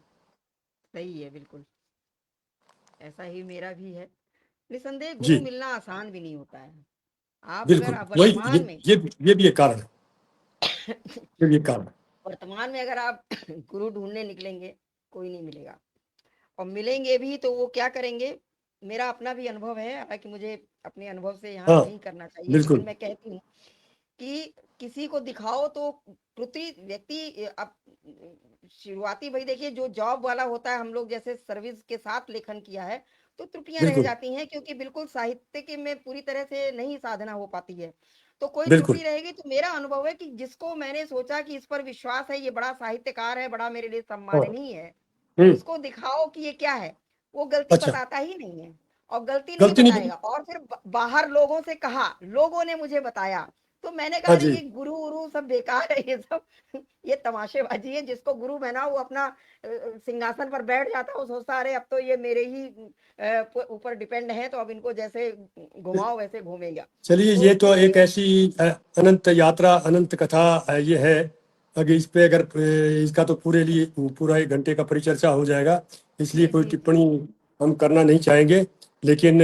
सही है, बिल्कुल ऐसा ही मेरा भी है। निसंदेह गुरु जी मिलना आसान भी नहीं होता है। आप अगर बिल्कुल आप वही वर्तमान में ये भी एक कारण है, ये भी एक कारण है। वर्तमान में अगर आप गुरु ढूँढने निकलेंगे, कोई नहीं मिलेगा और मिलेंगे भी तो वो क्या करेंगे? मेरा अपना भी अनुभव है, हालाँकि मुझे अपने अनुभव से यहाँ हाँ नहीं करना चाहिए, लेकिन बिल्कुल मैं कहती हूँ कि किसी को दिखाओ तो प्रति व्यक्ति अब शुरुआती भाई देखिए जो जॉब वाला होता है हम लोग जैसे सर्विस के साथ लेखन किया है तो त्रुटियां रह बिल्कुल जाती हैं क्योंकि बिल्कुल साहित्य के में पूरी तरह से नहीं साधना हो पाती है तो कोई बिल्कुल। त्रुटि रहेगी तो मेरा अनुभव है कि जिसको मैंने सोचा कि इस पर विश्वास है ये बड़ा साहित्यकार है बड़ा मेरे लिए हाँ। सम्माननीय है हम्म। उसको दिखाओ कि ये क्या है वो गलती अच्छा। बताता ही नहीं है और गलती नहीं गलती नहीं बनी। बताएगा और फिर बाहर लोगों से कहा लोगों ने मुझे बताया तो मैंने कहा हाँ अरे जी। ये गुरु उरु सब बेकार है ये सब ये तमाशेबाजी है जिसको गुरु बना वो अपना सिंहासन पर बैठ जाता है वो सोचता अरे अब तो ये मेरे ही ऊपर डिपेंड है तो अब इनको जैसे घुमाओ वैसे घूमेगा चलिए तो ये तो इसलिए एक ऐसी अनंत यात्रा अनंत कथा ये है। अगर इस पे अगर इसका तो पूरा 1 घंटे का परिचर्चा हो जाएगा, इसलिए जी कोई जी जी टिप्पणी हम करना नहीं चाहेंगे। लेकिन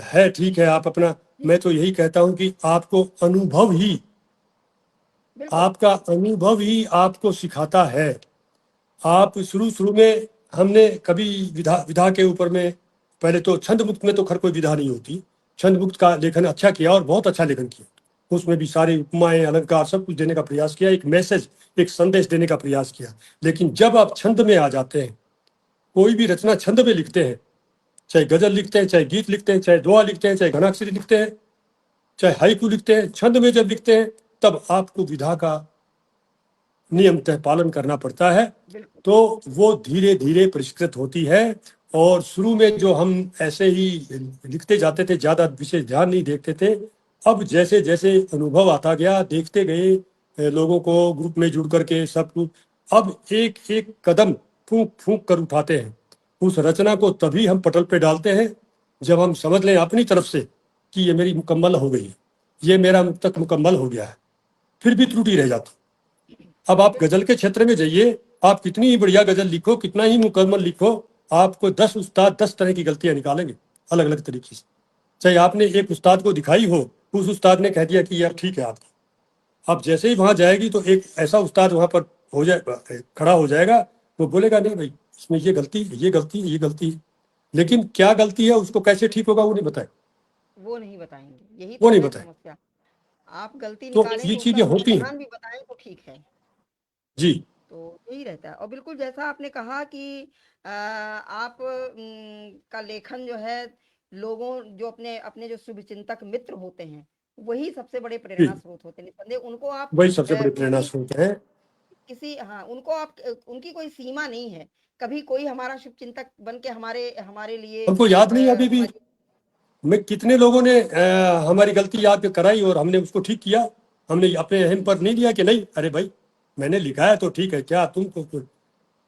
है ठीक है आप अपना। जी मैं तो यही कहता हूँ कि बिल्कुल आपका अनुभव ही आपको सिखाता है। आप शुरू शुरू में हमने कभी विधा विधा के ऊपर में पहले तो छंद मुक्त में तो खैर कोई विधा नहीं होती। छंद मुक्त का लेखन अच्छा किया और बहुत अच्छा लेखन किया, उसमें भी सारे उपमाएं अलंकार सब कुछ देने का प्रयास किया, एक मैसेज एक संदेश देने का प्रयास किया। लेकिन जब आप छंद में आ जाते हैं, कोई भी रचना छंद में लिखते हैं, चाहे गजल लिखते हैं, चाहे गीत लिखते हैं, चाहे दोहा लिखते हैं, चाहे घनाक्षरी लिखते हैं, चाहे हाइकू लिखते हैं, छंद में जब लिखते हैं तब आपको विधा का नियमतः पालन करना पड़ता है। बिल्कुल तो वो धीरे धीरे परिष्कृत होती है। और शुरू में जो हम ऐसे ही लिखते जाते थे, ज्यादा विशेष ध्यान नहीं देखते थे। अब जैसे जैसे अनुभव आता गया, देखते गए लोगों को ग्रुप में जुड़ करके सब कुछ, अब एक एक कदम फूंक फूंक कर उठाते हैं। उस रचना को तभी हम पटल पे डालते हैं जब हम समझ लें अपनी तरफ से कि ये मेरी मुकम्मल हो गई है, ये मेरा तक मुकम्मल हो गया है। फिर भी त्रुटि रह जाती। अब आप बिल्कुल गजल के क्षेत्र में जाइए, आप कितनी ही बढ़िया गजल लिखो, कितना ही मुकम्मल लिखो, आपको 10 उस्ताद 10 तरह की गलतियां निकालेंगे अलग अलग तरीके से। चाहे आपने एक उस्ताद को दिखाई हो, उस उस्ताद ने कह दिया कि यार ठीक है आपका, अब जैसे ही वहां जाएगी तो एक ऐसा उस्ताद वहां पर हो जाए, खड़ा हो जाएगा, वो बोलेगा नहीं भाई इसमें ये गलती ये गलती ये गलती है। लेकिन क्या गलती है उसको कैसे ठीक होगा वो नहीं बताए, वो नहीं बताएंगे यही वो तो नहीं है बताए। समस्या आप गलती तो निकालें ये तो उसका चीजें होती हैं। समाधान भी बताएं तो ठीक है जी। तो यही रहता है और बिल्कुल जैसा आपने कहा कि आप का लेखन जो है लोगों जो अपने अपने जो शुभचिंतक मित्र होते हैं वही सबसे बड़े प्रेरणा जी स्रोत होते हैं निस्संदेह उनको आप वही सबसे बड़े प्रेरणा किसी स्रोत है। किसी हाँ उनको आप उनकी कोई सीमा नहीं है कभी कोई हमारा शुभचिंतक बन के हमारे हमारे लिए हमको याद नहीं अभी भी हमारी मैं कितने लोगों ने हमारी गलती याद कराई और हमने उसको ठीक किया। हमने अपने अहम पर नहीं लिया कि नहीं अरे भाई मैंने लिखा है तो ठीक है, क्या तुमको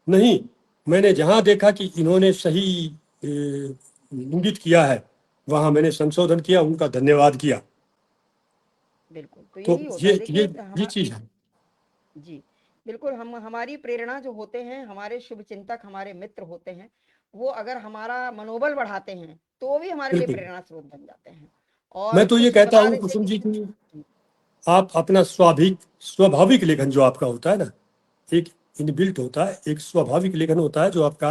नहीं। मैंने जहां देखा कि इन्होंने सही इंगित किया है, वहां मैंने संशोधन किया, उनका धन्यवाद किया। बिल्कुल तो तो यही होता ये है ये देखिए ये हम चीज है। जी, बिल्कुल हम हमारी प्रेरणा जो होते हैं, हमारे शुभचिंतक, हमारे मित्र होते हैं, वो अगर हमारा मनोबल बढ़ाते हैं, तो वो भी हमारे लिए बिल्कुल। प्रेरणा स्रोत बन जाते हैं। और मैं तो ये कुछ कहता बता हूँ रहे थे कुसुम कि जी की आप अपना स्वाभाविक लेखन जो आपका होता है ना, एक इनबिल्ट होता है, एक स्वाभाविक लेखन होता है जो आपका,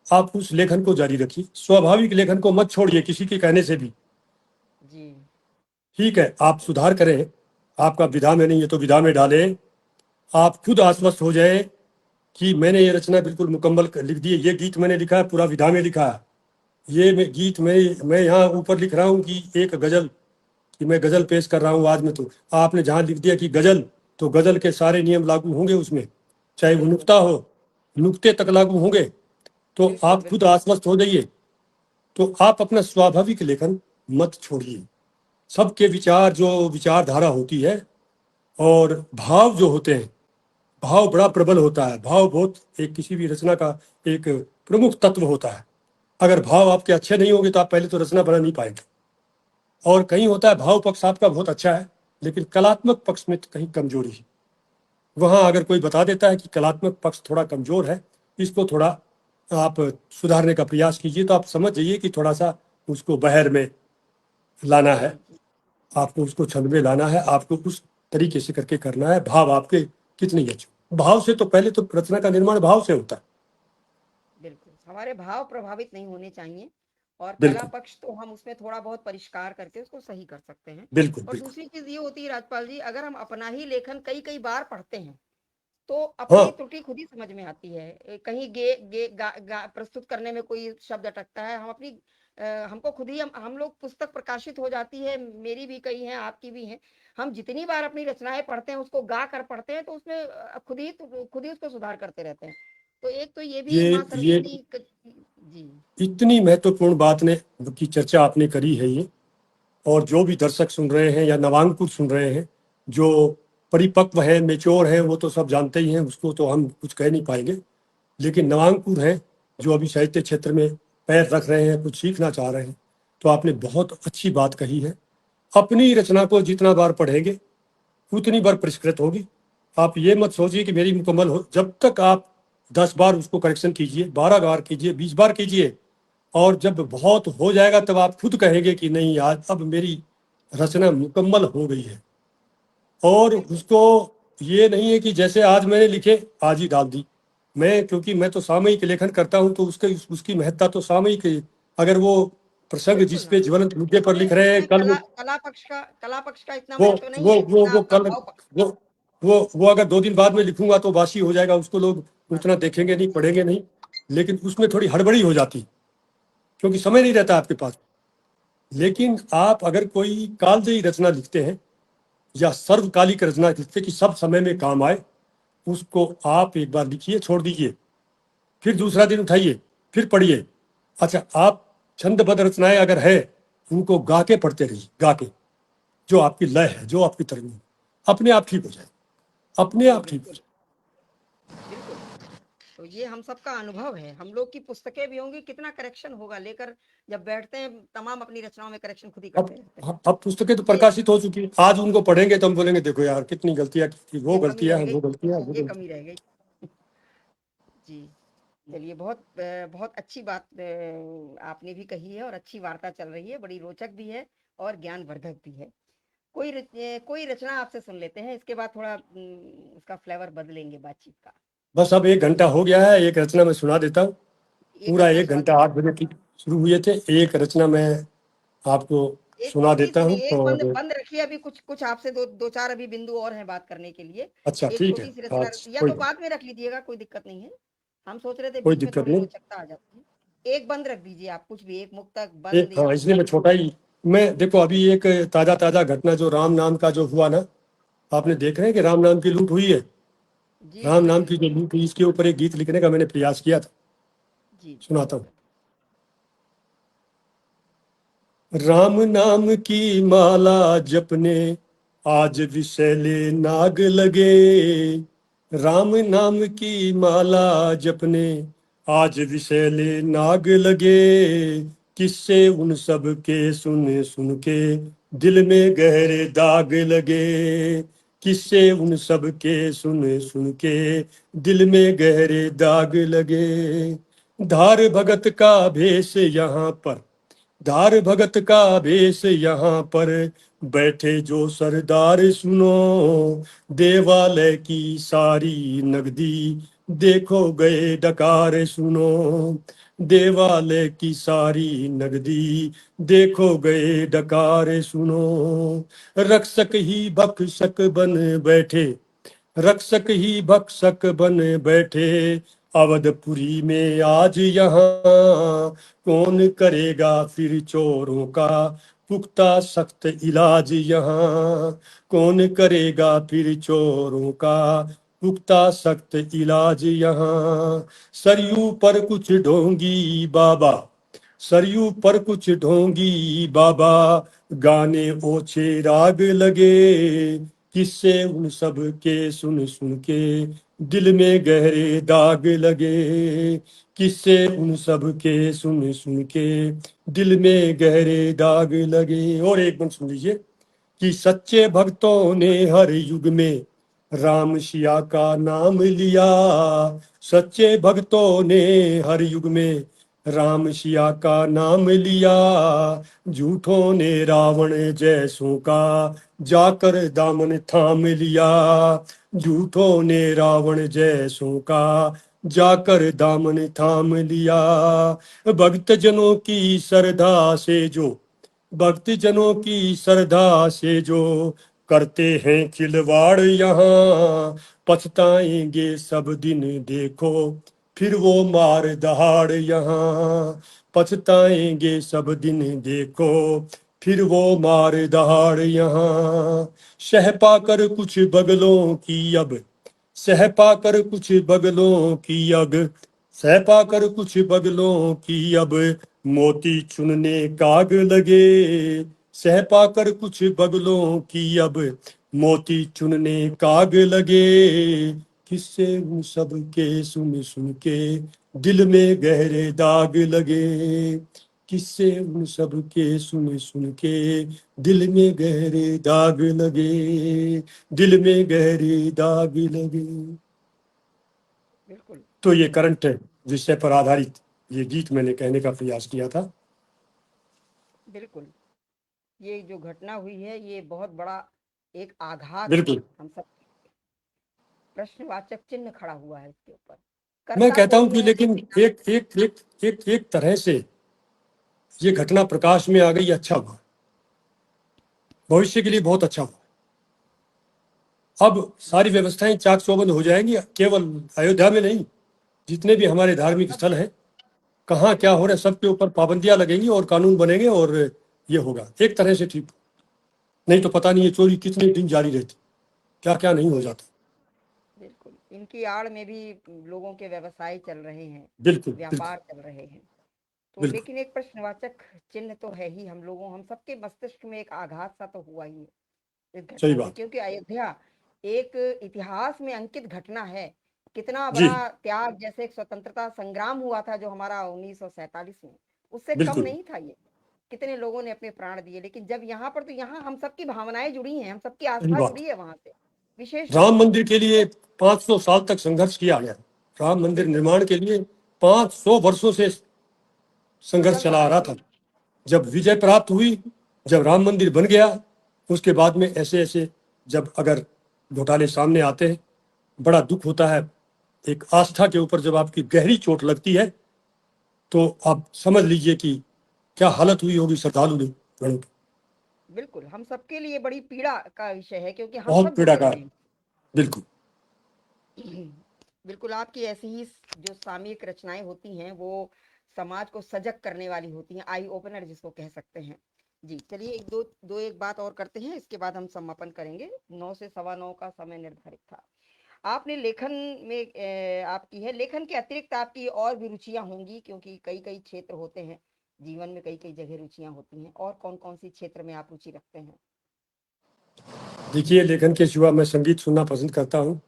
आप उस लेखन को जारी रखिए। स्वाभाविक लेखन को मत छोड़िए किसी के कहने से भी। जी, ठीक है आप सुधार करें, आपका विधा में नहीं है तो विधा में डालें। आप खुद आश्वस्त हो जाए कि मैंने ये रचना बिल्कुल मुकम्मल लिख दी है, ये गीत मैंने लिखा है पूरा विधा में लिखा है। ये गीत मैं यहाँ ऊपर लिख रहा हूँ कि एक गजल, कि मैं गजल पेश कर रहा हूँ आज में, तो आपने जहाँ लिख दिया कि गजल, तो गजल के सारे नियम लागू होंगे उसमें, चाहे वो बिल्कुल, नुक्ता हो, नुक्ते तक लागू होंगे। तो बिल्कुल, आप खुद बिल्कुल, आश्वस्त हो जाइए। तो आप अपना स्वाभाविक लेखन मत छोड़िए। सबके विचार जो विचारधारा होती है और भाव जो होते हैं, भाव बड़ा प्रबल होता है। भाव बहुत एक किसी भी रचना का एक प्रमुख तत्व होता है। अगर भाव आपके अच्छे नहीं होंगे तो आप पहले तो रचना बना नहीं पाएंगे। और कहीं होता है भाव पक्ष आपका बहुत अच्छा है लेकिन कलात्मक पक्ष में कहीं कमजोरी है। वहां अगर कोई बता देता है कि कलात्मक पक्ष थोड़ा कमजोर है, इसको थोड़ा आप सुधारने का प्रयास कीजिए, तो आप समझ जाइए कि थोड़ा सा उसको बहर में लाना जी, है। जी, आपको उसको छंद में लाना है, आपको उस तरीके से करके करना है। भाव आपके कितने अच्छे, भाव से तो पहले तो रचना का निर्माण भाव से होता है। बिल्कुल, हमारे भाव प्रभावित नहीं होने चाहिए और कला बिल्कुल पक्ष तो हम उसमें थोड़ा बहुत परिष्कार करके उसको सही कर सकते हैं। बिल्कुल और बिल्कुल। दूसरी चीज़ ये होती है राजपाल जी, अगर हम अपना ही लेखन कई-कई बार पढ़ते हैं, तो अपनी हाँ त्रुटि खुद ही समझ में आती है। कहीं गे गे गा गा प्रस्तुत करने में कोई शब्द अटकता है, हम अपनी हमको खुद ही हम लोग पुस्तक प्रकाशित हो जाती है, मेरी भी कई हैं, आपकी भी हैं। हम जितनी बार अपनी रचनाएँ पढ़ते हैं, उसको गा कर पढ़ते हैं, तो उसमें खुद ही उसको सुधार करते रहते हैं। तो एक तो ये भी माँ ये सरस्वती क जी, इतनी महत्वपूर्ण बात ने की चर्चा आपने करी है ये, और जो भी दर्शक सुन रहे हैं या नवांकुर सुन रहे हैं, जो परिपक्व है, मेच्योर है, वो तो सब जानते ही हैं, उसको तो हम कुछ कह नहीं पाएंगे। लेकिन नवांकुर हैं, जो अभी साहित्य क्षेत्र में पैर रख रहे हैं, कुछ सीखना चाह रहे हैं, तो आपने बहुत अच्छी बात कही है। अपनी रचना को जितना बार पढ़ेंगे उतनी बार परिष्कृत होगी। आप ये मत सोचिए कि मेरी मुकम्मल हो, जब तक आप 10 बार उसको करेक्शन कीजिए, 12 बार कीजिए, 20 बार कीजिए, और जब बहुत हो जाएगा तब आप खुद कहेंगे कि नहीं, आज अब मेरी रचना मुकम्मल हो गई है। और बिल्कुल, उसको ये नहीं है कि जैसे आज मैंने लिखे आज ही डाल दी। मैं, क्योंकि मैं तो सामयिक लेखन करता हूँ, तो उसकी महत्ता तो सामयिक है। अगर वो प्रसंग बिल्कुल जिस ना। पे ज्वलंत मुद्दे पर उसमें लिख रहे हैं, उसमें कल वो कला पक्ष का इतना वो महत्व नहीं है, जितना वो आपका कल भाव पक्ष वो वो अगर 2 दिन बाद में लिखूंगा तो बासी हो जाएगा, उसको लोग उतना वासी हो देखेंगे जाएगा। नहीं, पढ़ेंगे नहीं। लेकिन उसमें थोड़ी हड़बड़ी हो जाती, क्योंकि समय नहीं रहता आपके पास। लेकिन आप अगर कोई कालजयी रचना लिखते हैं या सर्वकालिक रचना लिखते कि सब समय में काम आए, उसको आप एक बार लिखिए, छोड़ दीजिए, फिर दूसरा दिन उठाइए, फिर पढ़िए। अच्छा, आप छंदबद्ध रचनाएं अगर है, उनको गा के पढ़ते रहिए, गा के, जो आपकी लय है, जो आपकी तरंग है, अपने आप ठीक हो जाए, अपने जी, आप ठीक हो बिल्कुल, जाए। बिल्कुल। तो ये हम सबका अनुभव है। हम लोग की पुस्तकें भी होंगी, कितना करेक्शन होगा लेकर जब बैठते हैं, तमाम अपनी रचनाओं में करेक्शन खुद ही अब करते रहते हैं। अब पुस्तकें तो ये प्रकाशित हो चुकी हैं, आज उनको पढ़ेंगे तो हम बोलेंगे देखो यार कितनी गलतियां की, वो ये कमी गलतियां रह हैं, गई, वो गलतियां, वो ये गलतियां। कमी रह गई। जी, चलिए बहुत अच्छी बात आपने भी कही है और अच्छी वार्ता चल रही है, बड़ी रोचक भी है और ज्ञानवर्धक भी है। कोई रचना आपसे सुन लेते हैं, इसके बाद थोड़ा उसका फ्लेवर बदलेंगे बातचीत का। बस अब 1 घंटा हो गया है, एक रचना मैं सुना देता हूँ। एक पूरा रचना एक सुना घंटा दीजिए। 8 बजे की शुरू हुए थे, एक रचना मैं आपको एक सुना छोटी देता सी नहीं, हूँ। एक बंद और बंद रखिए, अभी कुछ कुछ आपसे दो चार अभी बिंदु और हैं बात करने के लिए। अच्छा एक ठीक है, छोटी सी रचना, आज या कोई तो बाद में रख लीजिएगा, कोई दिक्कत नहीं है। हम सोच रहे थे कोई बीच में दिक्कत थोड़ी नहीं। रोचकता आ जाती है। एक बंद रख दीजिए आप, कुछ भी, एक मुक्तक बंद एक, या हाँ, कुछ इसलिए मैं भी। छोटा ही, मैं देखो अभी एक ताजा ताजा घटना जो राम नाम का जो हुआ ना, आपने देख रहे हैं कि राम नाम की लूट हुई है। जी राम जी नाम की जो बिल्कुल। लूट हुई, इसके ऊपर एक गीत लिखने का मैंने प्रयास किया था, जी जी सुनाता हूँ। बिल्कुल। राम नाम की माला जपने आज विषैले नाग लगे। राम नाम की माला जपने आज विषैले नाग लगे। किससे उन सब के सुन सुन के दिल में गहरे दाग लगे। किससे उन सब के सुन सुन के दिल में गहरे दाग लगे। धार भगत का भेष यहाँ पर, धार भगत का भेष यहाँ पर, बैठे जो सरदार सुनो। देवालय की सारी नगदी देखो गए डकार सुनो। देवालय की सारी नगदी देखो गए डकार सुनो। रक्षक ही भक्षक बन बैठे, रक्षक ही भक्षक बन बैठे। अवधपुरी में आज यहाँ कौन करेगा फिर चोरों का पुख्ता सख्त इलाज यहाँ। कौन करेगा फिर चोरों का पुख्ता सख्त इलाज यहाँ। सरयू पर कुछ ढोंगी बाबा, सरयू पर कुछ ढोंगी बाबा, गाने ओछे राग लगे। किससे उन सब के सुन सुन के दिल में गहरे दाग लगे। किससे उन सब के सुन सुन के दिल में गहरे दाग लगे। और एक बार सुन लीजिए कि सच्चे भक्तों ने हर युग में राम सिया का नाम लिया। सच्चे भक्तों ने हर युग में राम सिया का नाम लिया, झूठों ने रावण जैसों का जाकर दामन थाम लिया। झूठों ने रावण जैसों का जाकर दामन थाम लिया। भक्त जनों की श्रद्धा से जो, भक्त जनों की श्रद्धा से जो करते हैं खिलवाड़ यहाँ, पछताएंगे सब दिन देखो फिर वो मार दहाड़ यहाँ। पछताएंगे सब दिन देखो फिर वो मार दहाड़ यहाँ। सह पाकर कुछ बगलों की अब, सह पाकर कुछ बगलों की अब, सह पाकर कुछ बगलों की अब मोती चुनने काग लगे। सह पाकर कुछ बगलों की अब मोती चुनने काग लगे। किससे उन सब के सुन सुन के दिल में गहरे दाग लगे। किससे उन सब के सुन सुन के दिल में गहरे दाग लगे, दिल में गहरे दाग लगे। बिल्कुल तो ये करंट विषय पर आधारित ये गीत मैंने कहने का प्रयास किया था। बिल्कुल, ये जो घटना हुई है ये बहुत बड़ा एक आघात है बिल्कुल, हम सब, प्रश्नवाचक चिन्ह खड़ा हुआ है इसके ऊपर। मैं करता कहता हूं कोई कि है लेकिन एक तरह से ये घटना प्रकाश में आ गई, अच्छा हुआ, भविष्य के लिए बहुत अच्छा हुआ। अब सारी व्यवस्थाएं चाक चौबंद हो जाएंगी, केवल अयोध्या में नहीं, जितने भी हमारे धार्मिक स्थल हैं, कहाँ क्या हो रहा है सबके ऊपर पाबंदियां लगेंगी और कानून बनेंगे और ये होगा एक तरह से ठीक। नहीं तो पता नहीं ये चोरी कितने दिन जारी रहती, क्या क्या नहीं हो जाता। बिल्कुल, इनकी आड़ में भी लोगों के व्यवसाय चल रहे हैं, बिल्कुल बिल्कुल व्यापार चल रहे हैं। तो बिल्कुल, लेकिन एक प्रश्नवाचक चिन्ह तो है ही, हम सबके मस्तिष्क में एक आघात सा तो हुआ ही है इस सही घटना से, बात। क्योंकि अयोध्या एक इतिहास में अंकित घटना है। कितना जी, बड़ा त्याग, जैसे एक स्वतंत्रता संग्राम हुआ था जो हमारा 1947 में, उससे कम बिल्कुल, नहीं था ये। कितने लोगों ने अपने प्राण दिए, लेकिन जब यहाँ पर, तो यहाँ हम सबकी भावनाएं जुड़ी हैं, हम सबकी सही आस्था बात। जुड़ी है वहां से, विशेष रूप राम से। मंदिर के लिए 500 साल तक संघर्ष किया गया। राम मंदिर बिल्कुल, निर्माण के लिए 500 वर्षों से संघर्ष चल चला रहा आ है रहा ये। था। जब विजय प्राप्त हुई, जब राम मंदिर बन गया, उसके बाद में ऐसे ऐसे जब अगर घोटाले सामने आते हैं, बड़ा दुख होता है। एक आस्था के ऊपर जब आपकी गहरी चोट लगती है, तो आप समझ लीजिए कि क्या हालत हुई होगी श्रद्धालु गणों की। बिल्कुल, हम सबके लिए बड़ी पीड़ा का विषय है, क्योंकि हम बहुत सब गुजर पीड़ाकार। रहे हैं। बिल्कुल बिल्कुल, आपकी ऐसी ही जो सामयिक रचनाएं होती हैं वो समाज को सजग करने वाली होती हैं, आई ओपनर जिसको कह सकते हैं। जी चलिए, एक बात और करते हैं, इसके बाद हम समापन करेंगे। 9 से 9:15 का समय निर्धारित था। आपने लेखन में आपकी है, लेखन के अतिरिक्त आपकी और भी रुचियां होंगी, क्योंकि कई कई क्षेत्र होते हैं जीवन में, कई कई जगह रुचियां होती हैं। और कौन कौन सी क्षेत्र में आप रुचि रखते हैं? देखिए, लेखन के सिवा मैं संगीत सुनना पसंद करता हूँ,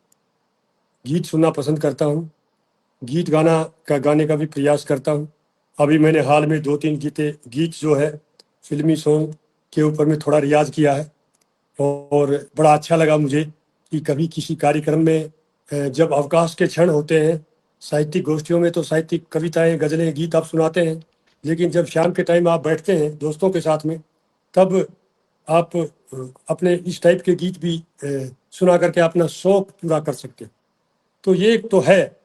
गीत सुनना पसंद करता हूँ, गीत गाने का भी प्रयास करता हूँ। अभी मैंने हाल में 2-3 गीत जो है फिल्मी सॉन्ग के ऊपर में थोड़ा रियाज किया है, और बड़ा अच्छा लगा मुझे कि कभी किसी कार्यक्रम में जब अवकाश के क्षण होते हैं, साहित्यिक गोष्ठियों में तो साहित्यिक कविताएं, गजलें, गीत आप सुनाते हैं, लेकिन जब शाम के टाइम आप बैठते हैं दोस्तों के साथ में, तब आप अपने इस टाइप के गीत भी सुना करके अपना शौक पूरा कर सकते हैं। तो ये एक तो है।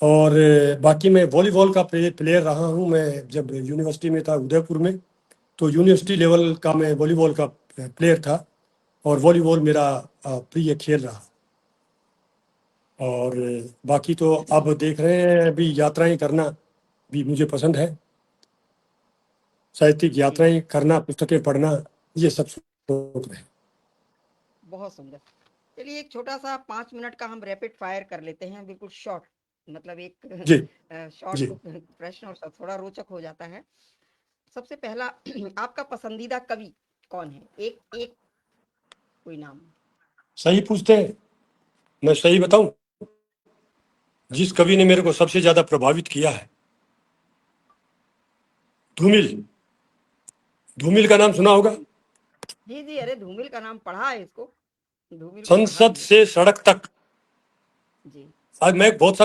और बाकी मैं वॉलीबॉल का प्लेयर रहा हूँ। मैं जब यूनिवर्सिटी में था उदयपुर में, तो यूनिवर्सिटी लेवल का मैं वॉलीबॉल का प्लेयर था, और वॉलीबॉल मेरा प्रिय खेल रहा। और बाकी तो अब देख रहे हैं, अभी यात्राएं करना भी मुझे पसंद है, साहित्यिक जी, यात्राएं करना, पुस्तकें पढ़ना, ये सब शौक है। बहुत सुंदर। चलिए, एक छोटा सा 5 मिनट का हम रैपिड फायर कर लेते हैं, बिल्कुल शॉर्ट, मतलब एक जी शॉर्ट जी। प्रश्न, और थोड़ा रोचक हो जाता है। सबसे पहला, आपका पसंदीदा कवि कौन है? एक एक कोई नाम। सही पूछते हैं, मैं सही बताऊं, जिस कवि ने मेरे को सबसे ज्यादा प्रभावित किया है, धूमिल। धूमिल का नाम सुना होगा। जी जी, अरे धूमिल का नाम पढ़ा है इसको, धूमिल को पढ़ा संसद भी है। से सड़क तक, जी, आज मैं बहुत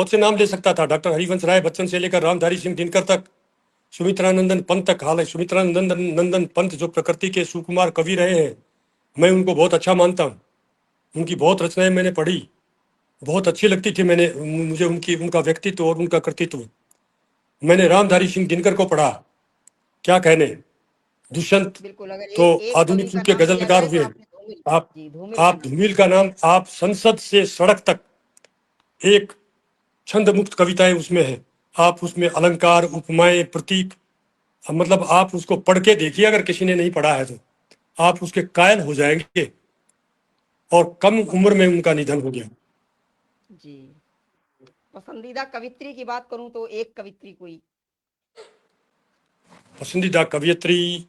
से नाम ले सकता था, डॉक्टर हरिवंश राय बच्चन से लेकर रामधारी सिंह दिनकर तक, सुमित्रानंदन पंत तक। हाल है सुमित्रानंदन पंत जो प्रकृति के सुकुमार कवि रहे हैं, मैं उनको बहुत अच्छा मानता हूँ। उनकी बहुत रचनाएं मैंने पढ़ी, बहुत अच्छी लगती थी मुझे उनका व्यक्तित्व और उनका कृतित्व। मैंने रामधारी सिंह दिनकर को पढ़ा, क्या कहने। दुष्यंत बिल्कुल, अगर तो एक कवि आधुनिक का युग के नाम लिया गजलकार जाए तो हुए। आपने धूमिल, आप जी, धूमिल का आप नाम धूमिल लिया। का नाम, आप संसद से सड़क तक एक छंद मुक्त कविताएं उसमें है। आप उसमें अलंकार, उपमाएं, प्रतीक, मतलब आप उसको पढ़ के देखिए, अगर किसी ने नहीं पढ़ा है तो आप उसके कायल हो जाएंगे। और कम उम्र में उनका निधन हो गया। जी, पसंदीदा कवित्री की बात करूं तो एक कवित्री कोई? पसंदीदा कवियत्री,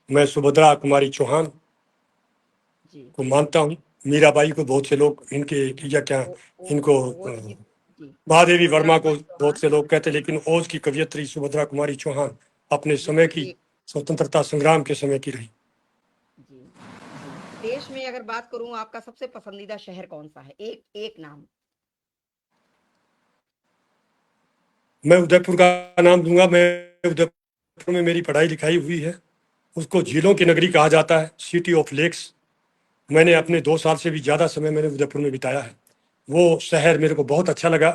मैं सुभद्रा कुमारी चौहान जी, को मानता हूँ। मीराबाई को बहुत से लोग इनके या क्या इनको ओज की, जी, महादेवी सुभद्रा वर्मा को कुमारी बहुत चौहान। से लोग कहते हैं, लेकिन ओज की कवियत्री सुभद्रा कुमारी चौहान अपने समय बिल्कुल, की एक, स्वतंत्रता संग्राम के समय की रही। जी, देश में अगर बात करूं, आपका सबसे पसंदीदा शहर कौन सा है? एक एक नाम। मैं उदयपुर का नाम दूंगा। मैं उदयपुर में मेरी पढ़ाई लिखाई हुई है। उसको झीलों की नगरी कहा जाता है, सिटी ऑफ लेक्स। मैंने अपने 2 साल से भी ज़्यादा समय मैंने उदयपुर में बिताया है। वो शहर मेरे को बहुत अच्छा लगा।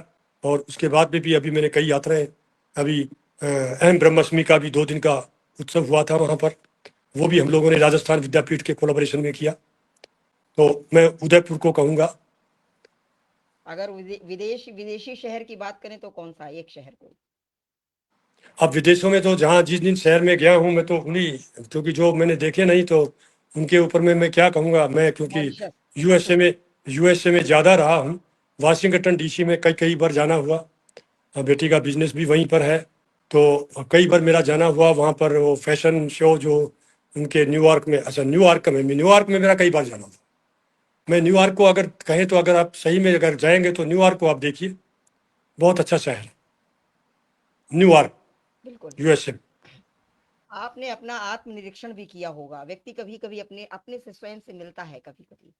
और उसके बाद में भी अभी मैंने कई यात्राएं, अभी अहम ब्रह्मअष्टमी का भी 2 दिन का उत्सव हुआ था वहाँ पर, वो भी हम लोगों ने राजस्थान विद्यापीठ के कोलाबोरेशन में किया। तो मैं उदयपुर को कहूँगा। अगर विदेशी शहर की बात करें तो कौन सा एक शहर कोई? अब विदेशों में तो जहाँ जिस दिन शहर में गया हूँ मैं तो उन्हीं, क्योंकि जो मैंने देखे नहीं तो उनके ऊपर में मैं क्या कहूँगा। मैं क्योंकि मॉरिशस। यूएसए में ज़्यादा रहा हूँ, वाशिंगटन डीसी में कई कई बार जाना हुआ। बेटी का बिजनेस भी वहीं पर है, तो कई बार मेरा जाना हुआ वहाँ पर। वो फैशन शो जो उनके न्यूयॉर्क में, अच्छा न्यूयॉर्क में मेरा कई बार जाना हुआ। मैं न्यूयॉर्क को अगर कहें तो, अगर आप सही में अगर जाएंगे तो न्यूयॉर्क को आप देखिए, बहुत अच्छा शहर है न्यूयॉर्क, बिल्कुल, यूएसए। आपने अपना आत्मनिरीक्षण भी किया होगा। व्यक्ति कभी कभी अपने अपने से स्वयं से मिलता है कभी कभी।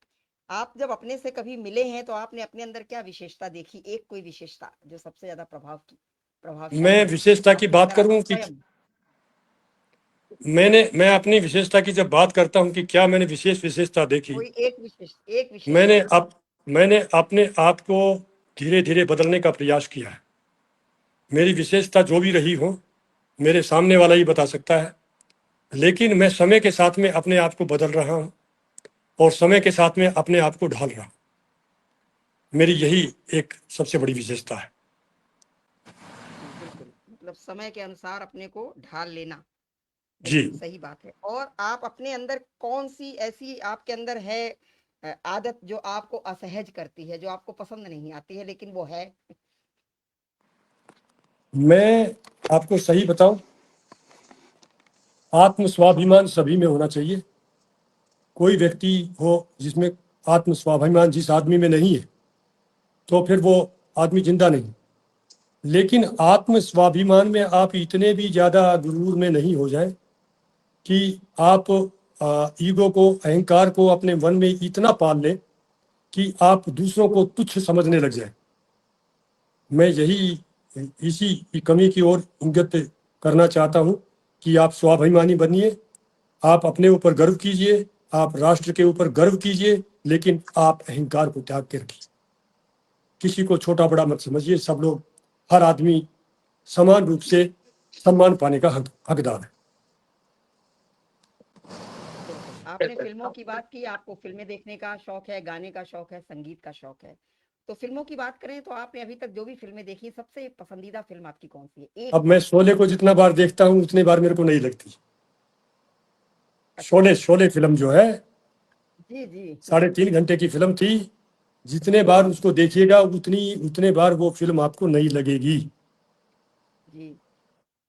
आप जब अपने से कभी मिले हैं तो आपने अपने अंदर क्या विशेषता देखी? एक कोई विशेषता जो सबसे ज्यादा प्रभावशाली मैं हो विशेषता की आपके बात अंदर, आप करूं कि स्वयं। मैं अपनी विशेषता की जब बात करता हूं कि क्या मैंने विशेष विशेषता देखी, कोई एक मैंने विशेषता। अब मैंने अपने आप को धीरे धीरे बदलने का प्रयास किया है। मेरी विशेषता जो भी रही हो, मेरे सामने वाला ही बता सकता है, लेकिन मैं समय के साथ में अपने आप को बदल रहा हूं और समय के साथ में अपने आप को ढाल रहा हूं। मेरी यही एक सबसे बड़ी विशेषता है। जी, बिल्कुल, मतलब समय के अनुसार अपने को ढाल लेना, जी, बिल्कुल सही बात है। और आप अपने अंदर कौन सी ऐसी आपके अंदर है आदत जो आपको असहज करती है, जो आपको पसंद नहीं आती है लेकिन वो है? मैं आपको सही बताऊं, आत्म स्वाभिमान सभी में होना चाहिए। कोई व्यक्ति हो जिसमें आत्म स्वाभिमान जिस आदमी में नहीं है, तो फिर वो आदमी जिंदा नहीं। लेकिन आत्म स्वाभिमान में आप इतने भी ज्यादा गुरूर में नहीं हो जाए कि आप ईगो को, अहंकार को अपने मन में इतना पाल लें कि आप दूसरों को तुच्छ समझने लग जाए। मैं यही इसी की कमी की ओर इंगित करना चाहता हूं कि आप स्वाभिमानी बनिए, आप अपने ऊपर गर्व कीजिए, आप राष्ट्र के ऊपर गर्व कीजिए, लेकिन आप अहंकार को त्याग के रखिए। किसी को छोटा बड़ा मत समझिए। सब लोग, हर आदमी समान रूप से सम्मान पाने का हकदार है। बिल्कुल, आपने फिल्मों की बात की, आपको फिल्में देखने का शौक है, गाने का शौक है, संगीत का शौक है। तो फिल्मों की बात करें तो आपने अभी तक जो भी फिल्में देखी, सबसे पसंदीदा फिल्म आपकी कौन सी है? एक अब मैं नाम। शोले को जितना बार देखता हूँ उतनी बार मेरे को नहीं लगती। अच्छा। शोले शोले फिल्म जो है, जी, जी। 3.5 घंटे की फिल्म थी। जितने बार उसको देखिएगा उतने बार वो फिल्म आपको नहीं लगेगी। जी,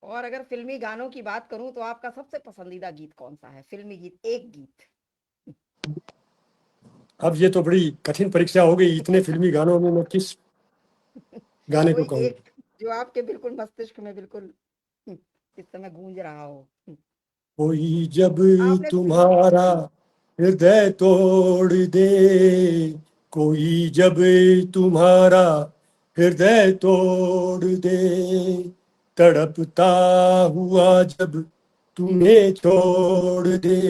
और अगर फिल्मी गानों की बात करूं तो आपका सबसे पसंदीदा गीत कौन सा है? फिल्मी गीत, एक गीत। अब ये तो बड़ी कठिन परीक्षा हो गई। इतने फिल्मी गानों में मैं किस गाने को कोई कहूँ। एक जो आपके बिल्कुल मस्तिष्क में बिल्कुल इस समय गूंज रहा हो। कोई जब आपने तुम्हारा हृदय तोड़ दे, कोई जब तुम्हारा हृदय तोड़ दे, तड़पता हुआ जब तुम्हें छोड़ दे,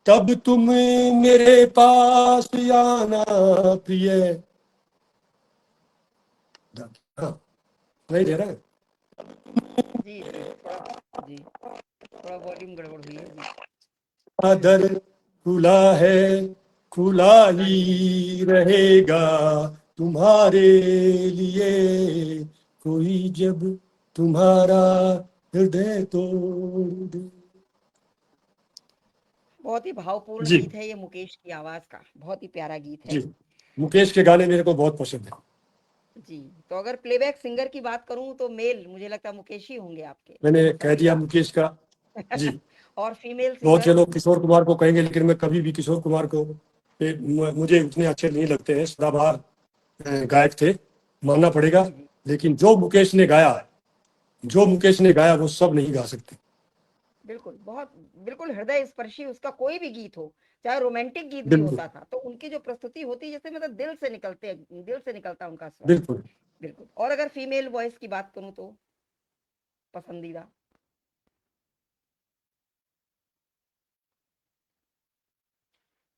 तब तुम मेरे पास आना प्रिय। हाँ, नहीं दे रहा है। जी जी थोड़ा वॉल्यूम गड़बड़ हुई है जी। दर खुला है, खुला ही रहेगा तुम्हारे लिए, कोई जब तुम्हारा हृदय तोड़ दे। बहुत ही भावपूर्ण जी गीत है ये, मुकेश की आवाज का बहुत ही प्यारा गीत है। जी, मुकेश के गाने मेरे को बहुत पसंद है। जी, तो अगर प्लेबैक सिंगर की बात करूं तो मेल मुझे लगता है मुकेश ही होंगे आपके मैंने कह दिया पसंदीदा। मुकेश का। जी, और फीमेल बहुत से सिंगर? लोग किशोर कुमार को कहेंगे, लेकिन मैं कभी भी किशोर कुमार को मुझे उतने अच्छे नहीं लगते हैं। सदाबहार गायक थे, मानना पड़ेगा। जी जी लेकिन जो मुकेश ने गाया, जो मुकेश ने गाया वो सब नहीं गा सकते। बिल्कुल, बहुत बिल्कुल हृदय स्पर्शी उसका कोई भी गीत हो, चाहे रोमांटिक गीत भी बिल्कुल होता था, तो उनकी जो प्रस्तुति होती जैसे मतलब दिल से निकलता उनका स्वर। बिल्कुल। बिल्कुल। और अगर फीमेल वॉइस की बात करूं तो पसंदीदा?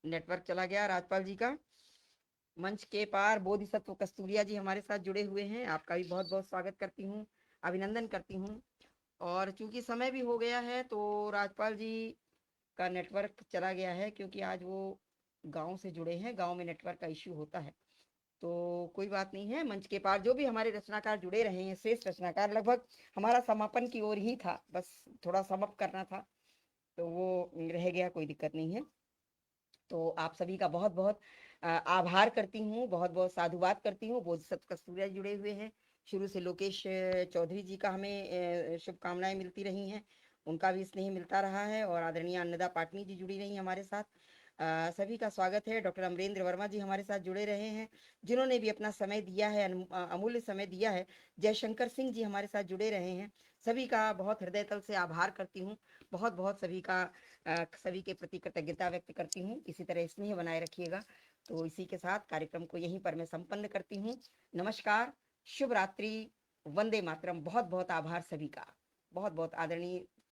नेटवर्क चला गया राजपाल जी का। मंच के पार बोधिसत्व कस्तूरिया जी हमारे साथ जुड़े हुए हैं, आपका भी बहुत बहुत स्वागत करती हूँ, अभिनंदन करती हूँ। और चूंकि समय भी हो गया है तो राजपाल जी का नेटवर्क चला गया है, क्योंकि आज वो गांव से जुड़े हैं, गांव में नेटवर्क का इश्यू होता है। तो कोई बात नहीं है, मंच के पार जो भी हमारे रचनाकार जुड़े रहे हैं, शेष रचनाकार, लगभग हमारा समापन की ओर ही था, बस थोड़ा समअप करना था तो वो रह गया, कोई दिक्कत नहीं है। तो आप सभी का बहुत बहुत आभार करती हूँ, बहुत बहुत साधुवाद करती हूँ। बोधिसत्व कस्तूरिया जुड़े हुए हैं शुरू से, लोकेश चौधरी जी का हमें शुभकामनाएं मिलती रही हैं, उनका भी स्नेह मिलता रहा है। और आदरणीय अन्नदा पाटनी जी जुड़ी रही हमारे साथ, सभी का स्वागत है। डॉक्टर अमरेंद्र वर्मा जी हमारे साथ जुड़े रहे हैं, जिन्होंने भी अपना समय दिया है, अमूल्य समय दिया है। जयशंकर सिंह जी हमारे साथ जुड़े रहे हैं, सभी का बहुत हृदय तल से आभार करती हूँ, बहुत बहुत सभी का सभी के प्रति कृतज्ञता व्यक्त करती हूँ। इसी तरह स्नेह बनाए रखिएगा। तो इसी के साथ कार्यक्रम को यहीं पर मैं संपन्न करती हूँ। नमस्कार, शुभ रात्रि, वंदे मातरम। बहुत बहुत आभार सभी का, बहुत बहुत आदरणीय